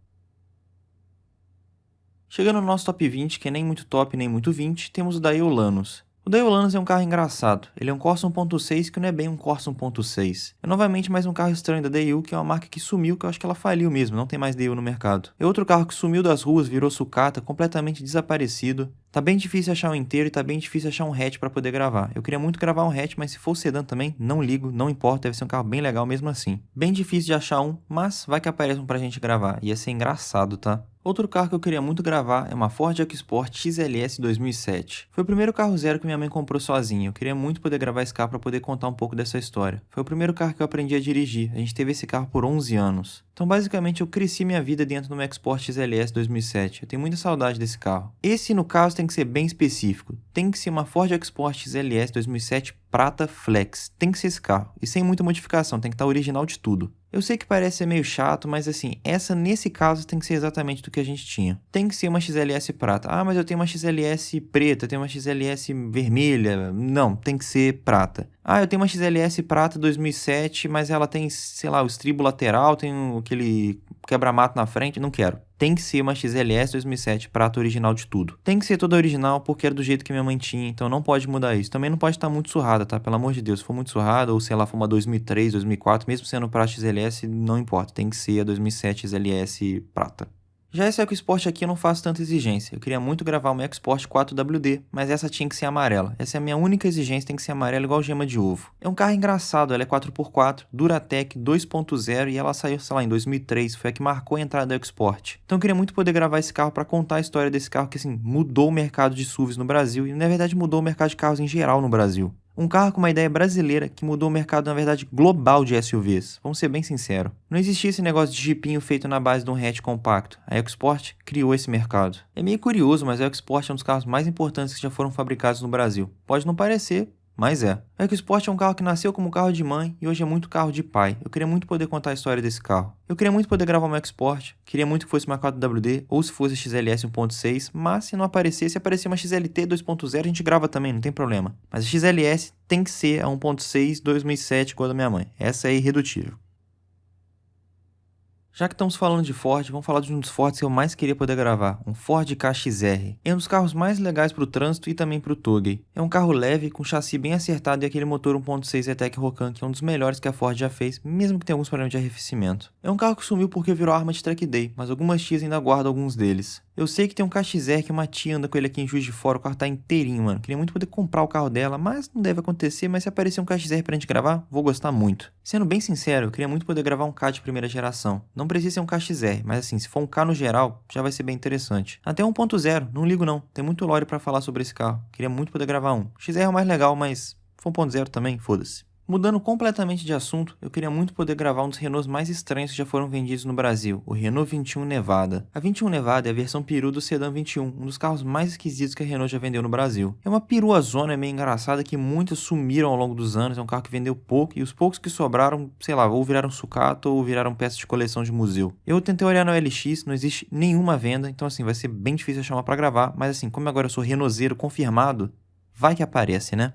[SPEAKER 1] Chegando no nosso top 20, que é nem muito top nem muito 20, temos o Daewoo Lanos. O Daewoo Lanos é um carro engraçado. Ele é um Corsa 1.6 que não é bem um Corsa 1.6. É novamente mais um carro estranho da Daewoo, que é uma marca que sumiu, que eu acho que ela faliu mesmo, não tem mais Daewoo no mercado. É outro carro que sumiu das ruas, virou sucata, completamente desaparecido. Tá bem difícil achar um inteiro e tá bem difícil achar um hatch para poder gravar. Eu queria muito gravar um hatch, mas se for sedã também, não ligo, não importa, deve ser um carro bem legal mesmo assim. Bem difícil de achar um, mas vai que aparece um pra gente gravar. Ia ser engraçado, tá? Outro carro que eu queria muito gravar é uma Ford EcoSport XLS 2007. Foi o primeiro carro zero que minha mãe comprou sozinha. Eu queria muito poder gravar esse carro para poder contar um pouco dessa história. Foi o primeiro carro que eu aprendi a dirigir. A gente teve esse carro por 11 anos. Então, basicamente, eu cresci minha vida dentro do meu EcoSport XLS 2007. Eu tenho muita saudade desse carro. Esse, no caso, tem que ser bem específico. Tem que ser uma Ford EcoSport XLS 2007 prata flex. Tem que ser esse carro. E sem muita modificação, tem que estar original de tudo. Eu sei que parece ser meio chato, mas assim, essa nesse caso tem que ser exatamente do que a gente tinha. Tem que ser uma XLS prata. Ah, mas eu tenho uma XLS preta, eu tenho uma XLS vermelha. Não, tem que ser prata. Ah, eu tenho uma XLS prata 2007, mas ela tem, sei lá, o estribo lateral, tem aquele quebra-mato na frente. Não quero. Tem que ser uma XLS 2007, prata original de tudo. Tem que ser toda original porque era do jeito que minha mãe tinha, então não pode mudar isso. Também não pode estar muito surrada, tá? Pelo amor de Deus, se for muito surrada, ou sei lá, for uma 2003, 2004, mesmo sendo prata XLS, não importa. Tem que ser a 2007 XLS prata. Já esse EcoSport aqui eu não faço tanta exigência. Eu queria muito gravar uma EcoSport 4WD, mas essa tinha que ser amarela. Essa é a minha única exigência, tem que ser amarela igual gema de ovo. É um carro engraçado, ela é 4x4, Duratec 2.0 e ela saiu, sei lá, em 2003. Foi a que marcou a entrada do EcoSport. Então eu queria muito poder gravar esse carro para contar a história desse carro que, assim, mudou o mercado de SUVs no Brasil e, na verdade, mudou o mercado de carros em geral no Brasil. Um carro com uma ideia brasileira que mudou o mercado, na verdade, global de SUVs. Vamos ser bem sinceros. Não existia esse negócio de jipinho feito na base de um hatch compacto. A EcoSport criou esse mercado. É meio curioso, mas a EcoSport é um dos carros mais importantes que já foram fabricados no Brasil. Pode não parecer, mas é. O EcoSport é um carro que nasceu como carro de mãe e hoje é muito carro de pai. Eu queria muito poder contar a história desse carro. Eu queria muito poder gravar um EcoSport, queria muito que fosse uma 4WD ou se fosse XLS 1.6, mas se não aparecer, se aparecer uma XLT 2.0, a gente grava também, não tem problema. Mas a XLS tem que ser a 1.6 2007 igual a da minha mãe. Essa é irredutível. Já que estamos falando de Ford, vamos falar de um dos Fords que eu mais queria poder gravar, um Ford Ka-XR. É um dos carros mais legais para o trânsito e também para o towing. É um carro leve, com chassi bem acertado e aquele motor 1.6 E-Tech Rocan, que é um dos melhores que a Ford já fez, mesmo que tenha alguns problemas de arrefecimento. É um carro que sumiu porque virou arma de track day, mas algumas tias ainda guardam alguns deles. Eu sei que tem um Ka-XR que uma tia anda com ele aqui em Juiz de Fora, o carro tá inteirinho, mano. Queria muito poder comprar o carro dela, mas não deve acontecer, mas se aparecer um Ka-XR pra gente gravar, vou gostar muito. Sendo bem sincero, eu queria muito poder gravar um K de primeira geração. Não precisa ser um Ka-XR, mas assim, se for um K no geral, já vai ser bem interessante. Até 1.0, não ligo não. Tem muito lore pra falar sobre esse carro. Queria muito poder gravar um. XR é o mais legal, mas se for 1.0 também, foda-se. Mudando completamente de assunto, eu queria muito poder gravar um dos Renaults mais estranhos que já foram vendidos no Brasil, o Renault 21 Nevada. A 21 Nevada é a versão peru do sedã 21, um dos carros mais esquisitos que a Renault já vendeu no Brasil. É uma peruazona meio engraçada que muitas sumiram ao longo dos anos, é um carro que vendeu pouco e os poucos que sobraram, sei lá, ou viraram sucata ou viraram peças de coleção de museu. Eu tentei olhar no OLX, não existe nenhuma venda, então assim, vai ser bem difícil achar uma pra gravar, mas assim, como agora eu sou renaulteiro confirmado, vai que aparece, né?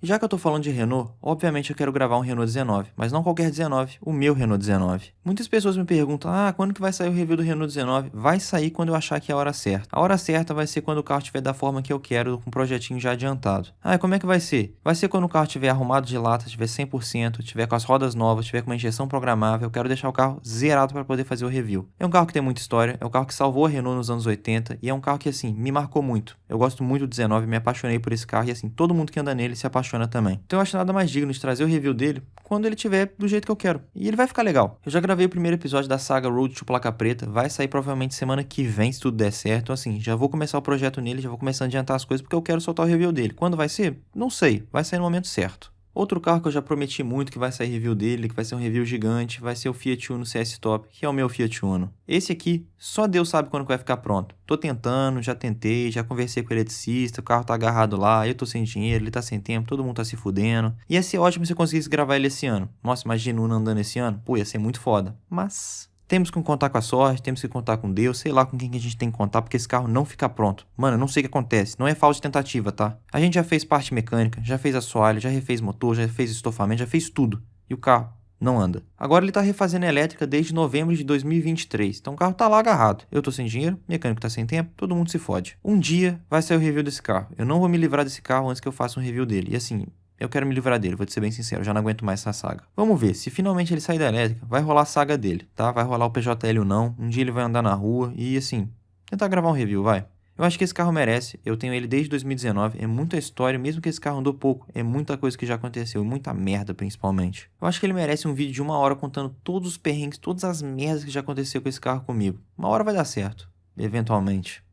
[SPEAKER 1] E já que eu tô falando de Renault, obviamente eu quero gravar um Renault 19, mas não qualquer 19, o meu Renault 19. Muitas pessoas me perguntam, quando que vai sair o review do Renault 19? Vai sair quando eu achar que é a hora certa. A hora certa vai ser quando o carro estiver da forma que eu quero, com um projetinho já adiantado. E como é que vai ser? Vai ser quando o carro estiver arrumado de lata, estiver 100%, estiver com as rodas novas, estiver com uma injeção programável, eu quero deixar o carro zerado para poder fazer o review. É um carro que tem muita história, é um carro que salvou a Renault nos anos 80 e é um carro que, assim, me marcou muito. Eu gosto muito do 19, me apaixonei por esse carro e, assim, todo mundo que anda nele se apaixona também. Então eu acho nada mais digno de trazer o review dele quando ele tiver do jeito que eu quero. E ele vai ficar legal. Eu já gravei o primeiro episódio da saga Road to Placa Preta, vai sair provavelmente semana que vem, se tudo der certo. Então, assim, já vou começar o projeto nele, já vou começar a adiantar as coisas porque eu quero soltar o review dele. Quando vai ser? Não sei, vai sair no momento certo. Outro carro que eu já prometi muito que vai sair review dele, que vai ser um review gigante, vai ser o Fiat Uno CS Top, que é o meu Fiat Uno. Esse aqui, só Deus sabe quando que vai ficar pronto. Tô tentando, já tentei, já conversei com o eletricista, o carro tá agarrado lá, eu tô sem dinheiro, ele tá sem tempo, todo mundo tá se fudendo. Ia ser ótimo se eu conseguisse gravar ele esse ano. Nossa, imagina o Uno andando esse ano? Pô, ia ser muito foda. Mas temos que contar com a sorte, temos que contar com Deus, sei lá com quem que a gente tem que contar, porque esse carro não fica pronto. Mano, eu não sei o que acontece, não é falta de tentativa, tá? A gente já fez parte mecânica, já fez assoalho, já refez motor, já fez estofamento, já fez tudo. E o carro não anda. Agora ele tá refazendo a elétrica desde novembro de 2023, então o carro tá lá agarrado. Eu tô sem dinheiro, mecânico tá sem tempo, todo mundo se fode. Um dia vai sair o review desse carro. Eu não vou me livrar desse carro antes que eu faça um review dele. E assim, eu quero me livrar dele, vou te ser bem sincero, já não aguento mais essa saga. Vamos ver, se finalmente ele sair da elétrica, vai rolar a saga dele, tá? Vai rolar o PJL ou não, um dia ele vai andar na rua e assim, tentar gravar um review, vai. Eu acho que esse carro merece, eu tenho ele desde 2019, é muita história, mesmo que esse carro andou pouco, é muita coisa que já aconteceu, muita merda principalmente. Eu acho que ele merece um vídeo de 1 hora contando todos os perrengues, todas as merdas que já aconteceu com esse carro comigo. 1 hora vai dar certo, eventualmente.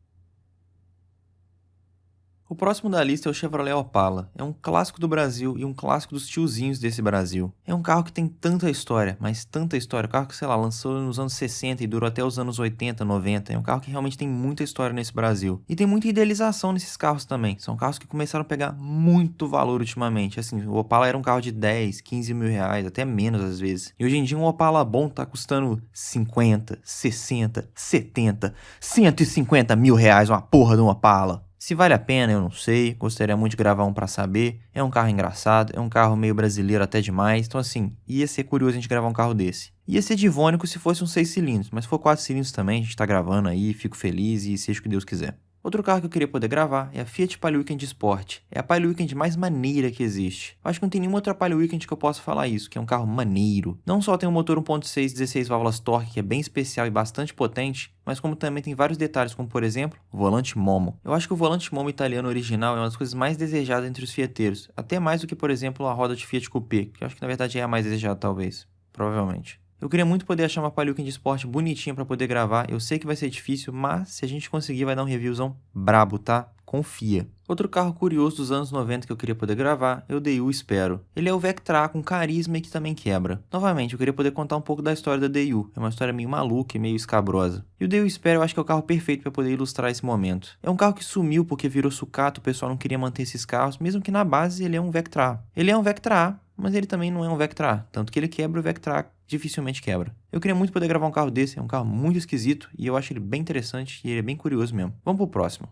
[SPEAKER 1] O próximo da lista é o Chevrolet Opala. É um clássico do Brasil e um clássico dos tiozinhos desse Brasil. É um carro que tem tanta história, mas tanta história. Um carro que, sei lá, lançou nos anos 60 e durou até os anos 80, 90. É um carro que realmente tem muita história nesse Brasil. E tem muita idealização nesses carros também. São carros que começaram a pegar muito valor ultimamente. Assim, o Opala era um carro de 10, 15 mil reais, até menos às vezes. E hoje em dia um Opala bom tá custando 50, 60, 70, 150 mil reais uma porra de um Opala. Se vale a pena, eu não sei, gostaria muito de gravar um pra saber. É um carro engraçado, é um carro meio brasileiro até demais, então assim, ia ser curioso a gente gravar um carro desse. Ia ser divônico se fosse um 6 cilindros, mas se for 4 cilindros também, a gente tá gravando aí, fico feliz e seja o que Deus quiser. Outro carro que eu queria poder gravar é a Fiat Palio Weekend Sport. É a Palio Weekend mais maneira que existe. Eu acho que não tem nenhuma outra Palio Weekend que eu possa falar isso, que é um carro maneiro. Não só tem um motor 1.6 16 válvulas torque, que é bem especial e bastante potente, mas como também tem vários detalhes, como por exemplo, o volante Momo. Eu acho que o volante Momo italiano original é uma das coisas mais desejadas entre os fieteiros, até mais do que, por exemplo, a roda de Fiat Coupé, que eu acho que na verdade é a mais desejada talvez, provavelmente. Eu queria muito poder achar uma Palio Weekend Sport bonitinha pra poder gravar. Eu sei que vai ser difícil, mas se a gente conseguir vai dar um reviewzão brabo, tá? Confia. Outro carro curioso dos anos 90 que eu queria poder gravar é o DU Espero. Ele é o Vectra com carisma e que também quebra. Novamente, eu queria poder contar um pouco da história da DU. É uma história meio maluca e meio escabrosa. E o DU Espero eu acho que é o carro perfeito para poder ilustrar esse momento. É um carro que sumiu porque virou sucata, o pessoal não queria manter esses carros, mesmo que na base ele é um Vectra. Ele é um Vectra A, mas ele também não é um Vectra A, tanto que ele quebra o Vectra A dificilmente quebra. Eu queria muito poder gravar um carro desse, é um carro muito esquisito e eu acho ele bem interessante e ele é bem curioso mesmo. Vamos pro próximo.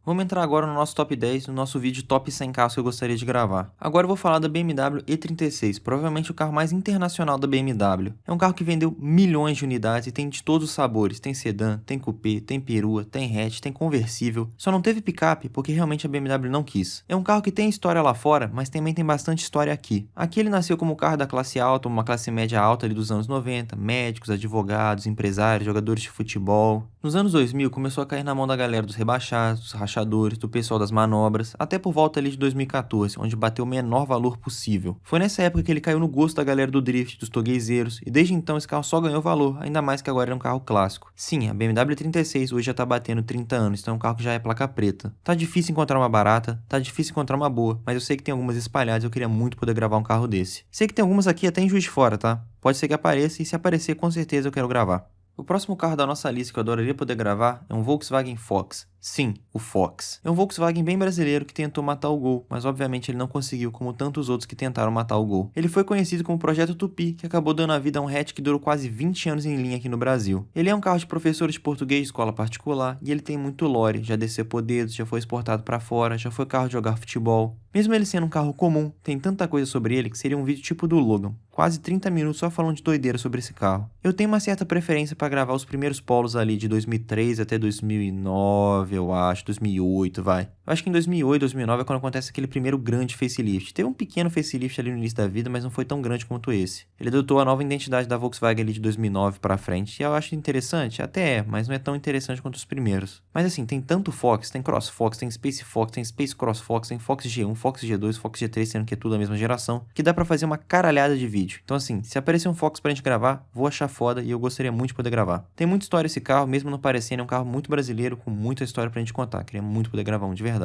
[SPEAKER 1] Vamos entrar agora no nosso top 10, no nosso vídeo top 100 carros que eu gostaria de gravar. Agora eu vou falar da BMW E36, provavelmente o carro mais internacional da BMW. É um carro que vendeu milhões de unidades e tem de todos os sabores. Tem sedã, tem coupé, tem perua, tem hatch, tem conversível. Só não teve picape porque realmente a BMW não quis. É um carro que tem história lá fora, mas também tem bastante história aqui. Aqui ele nasceu como carro da classe alta, uma classe média alta ali dos anos 90, médicos, advogados, empresários, jogadores de futebol. Nos anos 2000 começou a cair na mão da galera dos rebaixados, rachadores, do pessoal das manobras, até por volta ali de 2014, onde bateu o menor valor possível. Foi nessa época que ele caiu no gosto da galera do drift, dos toguezeiros, e desde então esse carro só ganhou valor, ainda mais que agora é um carro clássico. Sim, a BMW 36 hoje já tá batendo 30 anos, então é um carro que já é placa preta. Tá difícil encontrar uma barata, tá difícil encontrar uma boa, mas eu sei que tem algumas espalhadas e eu queria muito poder gravar um carro desse. Sei que tem algumas aqui até em Juiz de Fora, tá? Pode ser que apareça e se aparecer com certeza eu quero gravar. O próximo carro da nossa lista que eu adoraria poder gravar é um Volkswagen Fox. Sim, o Fox. É um Volkswagen bem brasileiro que tentou matar o Gol, mas obviamente ele não conseguiu, como tantos outros que tentaram matar o Gol. Ele foi conhecido como Projeto Tupi, que acabou dando a vida a um hatch que durou quase 20 anos em linha aqui no Brasil. Ele é um carro de professor de português de escola particular e ele tem muito lore, já desceu por dedos, já foi exportado para fora, já foi carro de jogar futebol. Mesmo ele sendo um carro comum, tem tanta coisa sobre ele que seria um vídeo tipo do Logan, quase 30 minutos só falando de doideira sobre esse carro. Eu tenho uma certa preferência para gravar os primeiros polos ali de 2003 até 2009, eu acho, 2008, vai. Eu acho que em 2008, 2009 é quando acontece aquele primeiro grande facelift. Teve um pequeno facelift ali no início da vida, mas não foi tão grande quanto esse. Ele adotou a nova identidade da Volkswagen ali de 2009 pra frente, e eu acho interessante, até é, mas não é tão interessante quanto os primeiros. Mas assim, tem tanto Fox, tem Cross Fox, tem Space Fox, tem Space Cross Fox, tem Fox G1, Fox G2, Fox G3, sendo que é tudo a mesma geração, que dá pra fazer uma caralhada de vídeo. Então assim, se aparecer um Fox pra gente gravar, vou achar foda e eu gostaria muito de poder gravar. Tem muita história esse carro, mesmo não parecendo, é um carro muito brasileiro, com muita história pra gente contar. Queria muito poder gravar um de verdade.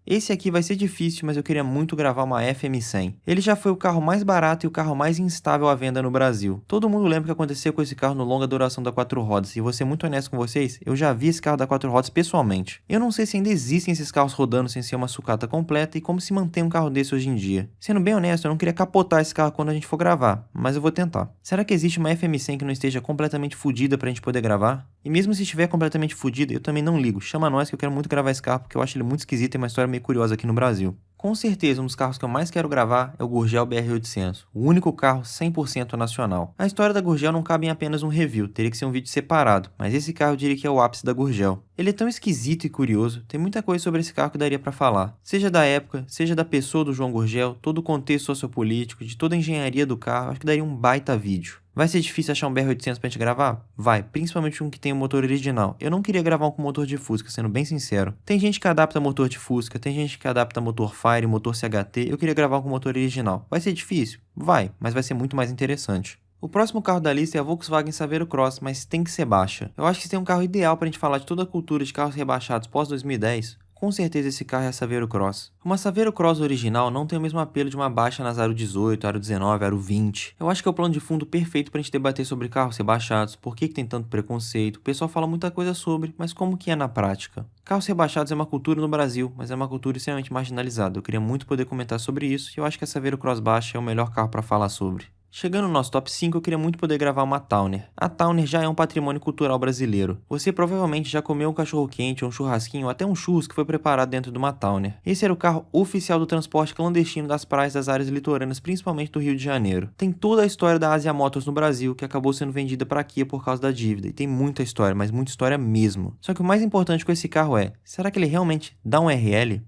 [SPEAKER 1] Esse aqui vai ser difícil, mas eu queria muito gravar uma FM100. Ele já foi o carro mais barato e o carro mais instável à venda no Brasil. Todo mundo lembra o que aconteceu com esse carro no longa duração da 4 rodas, e vou ser muito honesto com vocês, eu já vi esse carro da 4 rodas pessoalmente. Eu não sei se ainda existem esses carros rodando sem ser uma sucata completa e como se mantém um carro desse hoje em dia. Sendo bem honesto, eu não queria capotar esse carro quando a gente for gravar, mas eu vou tentar. Será que existe uma FM100 que não esteja completamente fodida pra gente poder gravar? E mesmo se estiver completamente fodida, eu também não ligo. Chama nós que eu quero muito gravar esse carro porque eu acho ele muito esquisito e tem uma história meio curiosa aqui no Brasil. Com certeza, um dos carros que eu mais quero gravar é o Gurgel BR800, o único carro 100% nacional. A história da Gurgel não cabe em apenas um review, teria que ser um vídeo separado, mas esse carro eu diria que é o ápice da Gurgel. Ele é tão esquisito e curioso, tem muita coisa sobre esse carro que daria pra falar. Seja da época, seja da pessoa do João Gurgel, todo o contexto sociopolítico, de toda a engenharia do carro, acho que daria um baita vídeo. Vai ser difícil achar um BR800 pra gente gravar? Vai, principalmente um que tem um motor original. Eu não queria gravar um com motor de Fusca, sendo bem sincero. Tem gente que adapta motor de Fusca, tem gente que adapta motor Fire, motor CHT, eu queria gravar um com motor original. Vai ser difícil? Vai, mas vai ser muito mais interessante. O próximo carro da lista é a Volkswagen Saveiro Cross, mas tem que ser baixa. Eu acho que se tem um carro ideal pra gente falar de toda a cultura de carros rebaixados pós-2010, com certeza esse carro é a Saveiro Cross. Uma Saveiro Cross original não tem o mesmo apelo de uma baixa nas Aro 18, Aro 19, Aro 20. Eu acho que é o plano de fundo perfeito pra gente debater sobre carros rebaixados, por que tem tanto preconceito, o pessoal fala muita coisa sobre, mas como que é na prática? Carros rebaixados é uma cultura no Brasil, mas é uma cultura extremamente marginalizada. Eu queria muito poder comentar sobre isso e eu acho que a Saveiro Cross baixa é o melhor carro pra falar sobre. Chegando no nosso top 5, eu queria muito poder gravar uma Towner. A Towner já é um patrimônio cultural brasileiro. Você provavelmente já comeu um cachorro-quente, um churrasquinho ou até um churros que foi preparado dentro de uma Towner. Esse era o carro oficial do transporte clandestino das praias das áreas litorâneas, principalmente do Rio de Janeiro. Tem toda a história da Asia Motors no Brasil, que acabou sendo vendida para a Kia por causa da dívida. E tem muita história, mas muita história mesmo. Só que o mais importante com esse carro é, será que ele realmente dá um RL?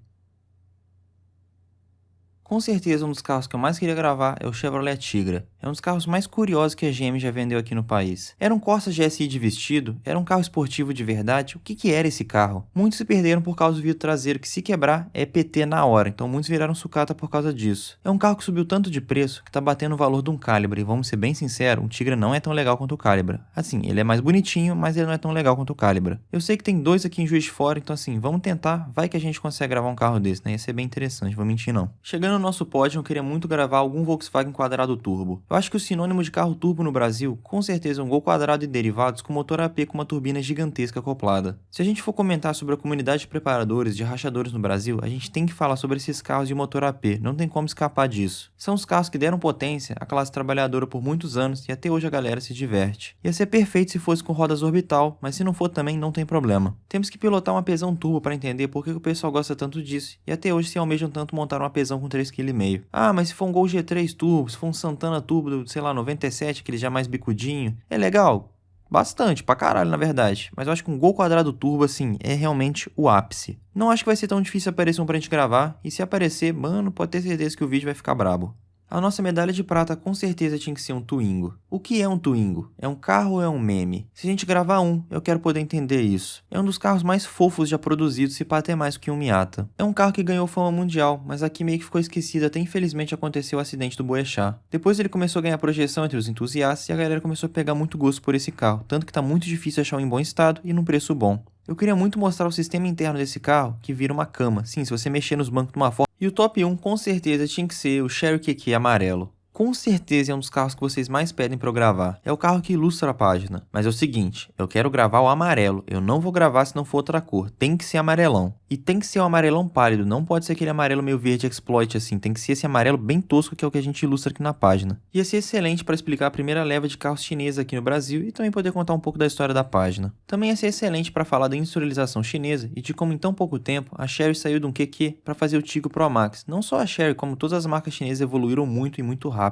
[SPEAKER 1] Com certeza, um dos carros que eu mais queria gravar é o Chevrolet Tigra. É um dos carros mais curiosos que a GM já vendeu aqui no país. Era um Corsa GSI de vestido? Era um carro esportivo de verdade? O que era esse carro? Muitos se perderam por causa do vidro traseiro, que se quebrar é PT na hora, então muitos viraram sucata por causa disso. É um carro que subiu tanto de preço que tá batendo o valor de um Calibra, e vamos ser bem sinceros, um Tigra não é tão legal quanto o Calibra. Assim, ele é mais bonitinho, mas ele não é tão legal quanto o Calibra. Eu sei que tem dois aqui em Juiz de Fora, então assim, vamos tentar, vai que a gente consegue gravar um carro desse, né? Ia ser bem interessante, vou mentir não. Chegando no nosso pódio, eu queria muito gravar algum Volkswagen quadrado turbo. Eu acho que o sinônimo de carro turbo no Brasil, com certeza é um Gol quadrado e derivados com motor AP com uma turbina gigantesca acoplada. Se a gente for comentar sobre a comunidade de preparadores, de rachadores no Brasil, a gente tem que falar sobre esses carros de motor AP, não tem como escapar disso. São os carros que deram potência à classe trabalhadora por muitos anos e até hoje a galera se diverte. Ia ser perfeito se fosse com rodas orbital, mas se não for também não tem problema. Temos que pilotar um apesão turbo para entender por que o pessoal gosta tanto disso, e até hoje se almejam tanto montar um apesão com 3,5 kg. Ah, mas se for um Gol G3 turbo, se for um Santana turbo do, sei lá, 97, aquele já mais bicudinho, é legal? Bastante, pra caralho na verdade, mas eu acho que um Gol quadrado turbo, assim, é realmente o ápice. Não acho que vai ser tão difícil aparecer um pra gente gravar, e se aparecer, mano, pode ter certeza que o vídeo vai ficar brabo. A nossa medalha de prata com certeza tinha que ser um Twingo. O que é um Twingo? É um carro ou é um meme? Se a gente gravar um, eu quero poder entender isso. É um dos carros mais fofos já produzidos, se pá até mais que um Miata. É um carro que ganhou fama mundial, mas aqui meio que ficou esquecido até infelizmente aconteceu o acidente do Boechat. Depois ele começou a ganhar projeção entre os entusiastas e a galera começou a pegar muito gosto por esse carro, tanto que tá muito difícil achar um em bom estado e num preço bom. Eu queria muito mostrar o sistema interno desse carro, que vira uma cama. Sim, se você mexer nos bancos de uma forma. E o top 1 com certeza tinha que ser o Cherokee amarelo. com certeza é um dos carros que vocês mais pedem pra eu gravar. É o carro que ilustra a página. Mas é o seguinte, eu quero gravar o amarelo. Eu não vou gravar se não for outra cor. Tem que ser amarelão. E tem que ser um amarelão pálido. Não pode ser aquele amarelo meio verde exploit assim. Tem que ser esse amarelo bem tosco que é o que a gente ilustra aqui na página. Ia ser excelente para explicar a primeira leva de carros chineses aqui no Brasil e também poder contar um pouco da história da página. Também ia ser excelente para falar da industrialização chinesa e de como em tão pouco tempo a Chery saiu de um QQ para fazer o Tiggo Pro Max. Não só a Chery, como todas as marcas chinesas evoluíram muito e muito rápido.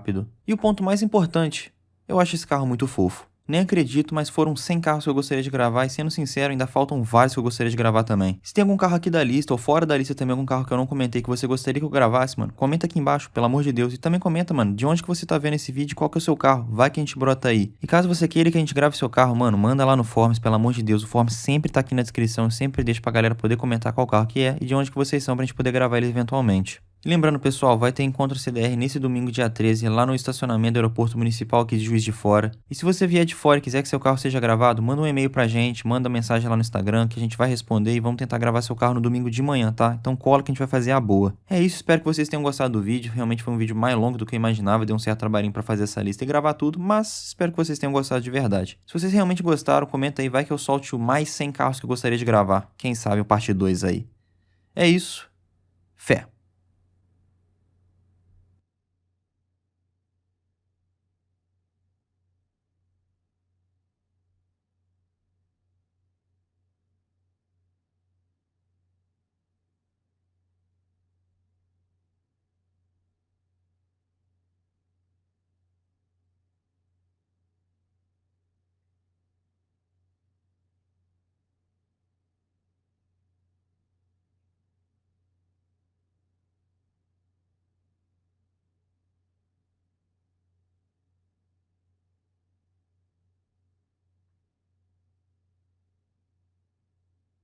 [SPEAKER 1] E o ponto mais importante, eu acho esse carro muito fofo. Nem acredito, mas foram 100 carros que eu gostaria de gravar e, sendo sincero, ainda faltam vários que eu gostaria de gravar também. Se tem algum carro aqui da lista ou fora da lista também, algum carro que eu não comentei que você gostaria que eu gravasse, mano, comenta aqui embaixo, pelo amor de Deus. E também comenta, mano, de onde que você tá vendo esse vídeo, qual que é o seu carro, vai que a gente brota aí. E caso você queira que a gente grave seu carro, mano, manda lá no Forms, pelo amor de Deus. O Forms sempre tá aqui na descrição, eu sempre deixo pra galera poder comentar qual carro que é e de onde que vocês são pra gente poder gravar eles eventualmente. E lembrando, pessoal, vai ter encontro CDR nesse domingo, dia 13, lá no estacionamento do aeroporto municipal aqui de Juiz de Fora. E se você vier de fora e quiser que seu carro seja gravado, manda um e-mail pra gente, manda mensagem lá no Instagram que a gente vai responder e vamos tentar gravar seu carro no domingo de manhã, tá? Então cola que a gente vai fazer a boa. É isso, espero que vocês tenham gostado do vídeo. Realmente foi um vídeo mais longo do que eu imaginava, deu um certo trabalhinho pra fazer essa lista e gravar tudo, mas espero que vocês tenham gostado de verdade. Se vocês realmente gostaram, comenta aí, vai que eu solte o mais 100 carros que eu gostaria de gravar. Quem sabe o parte 2 aí. É isso. Fé.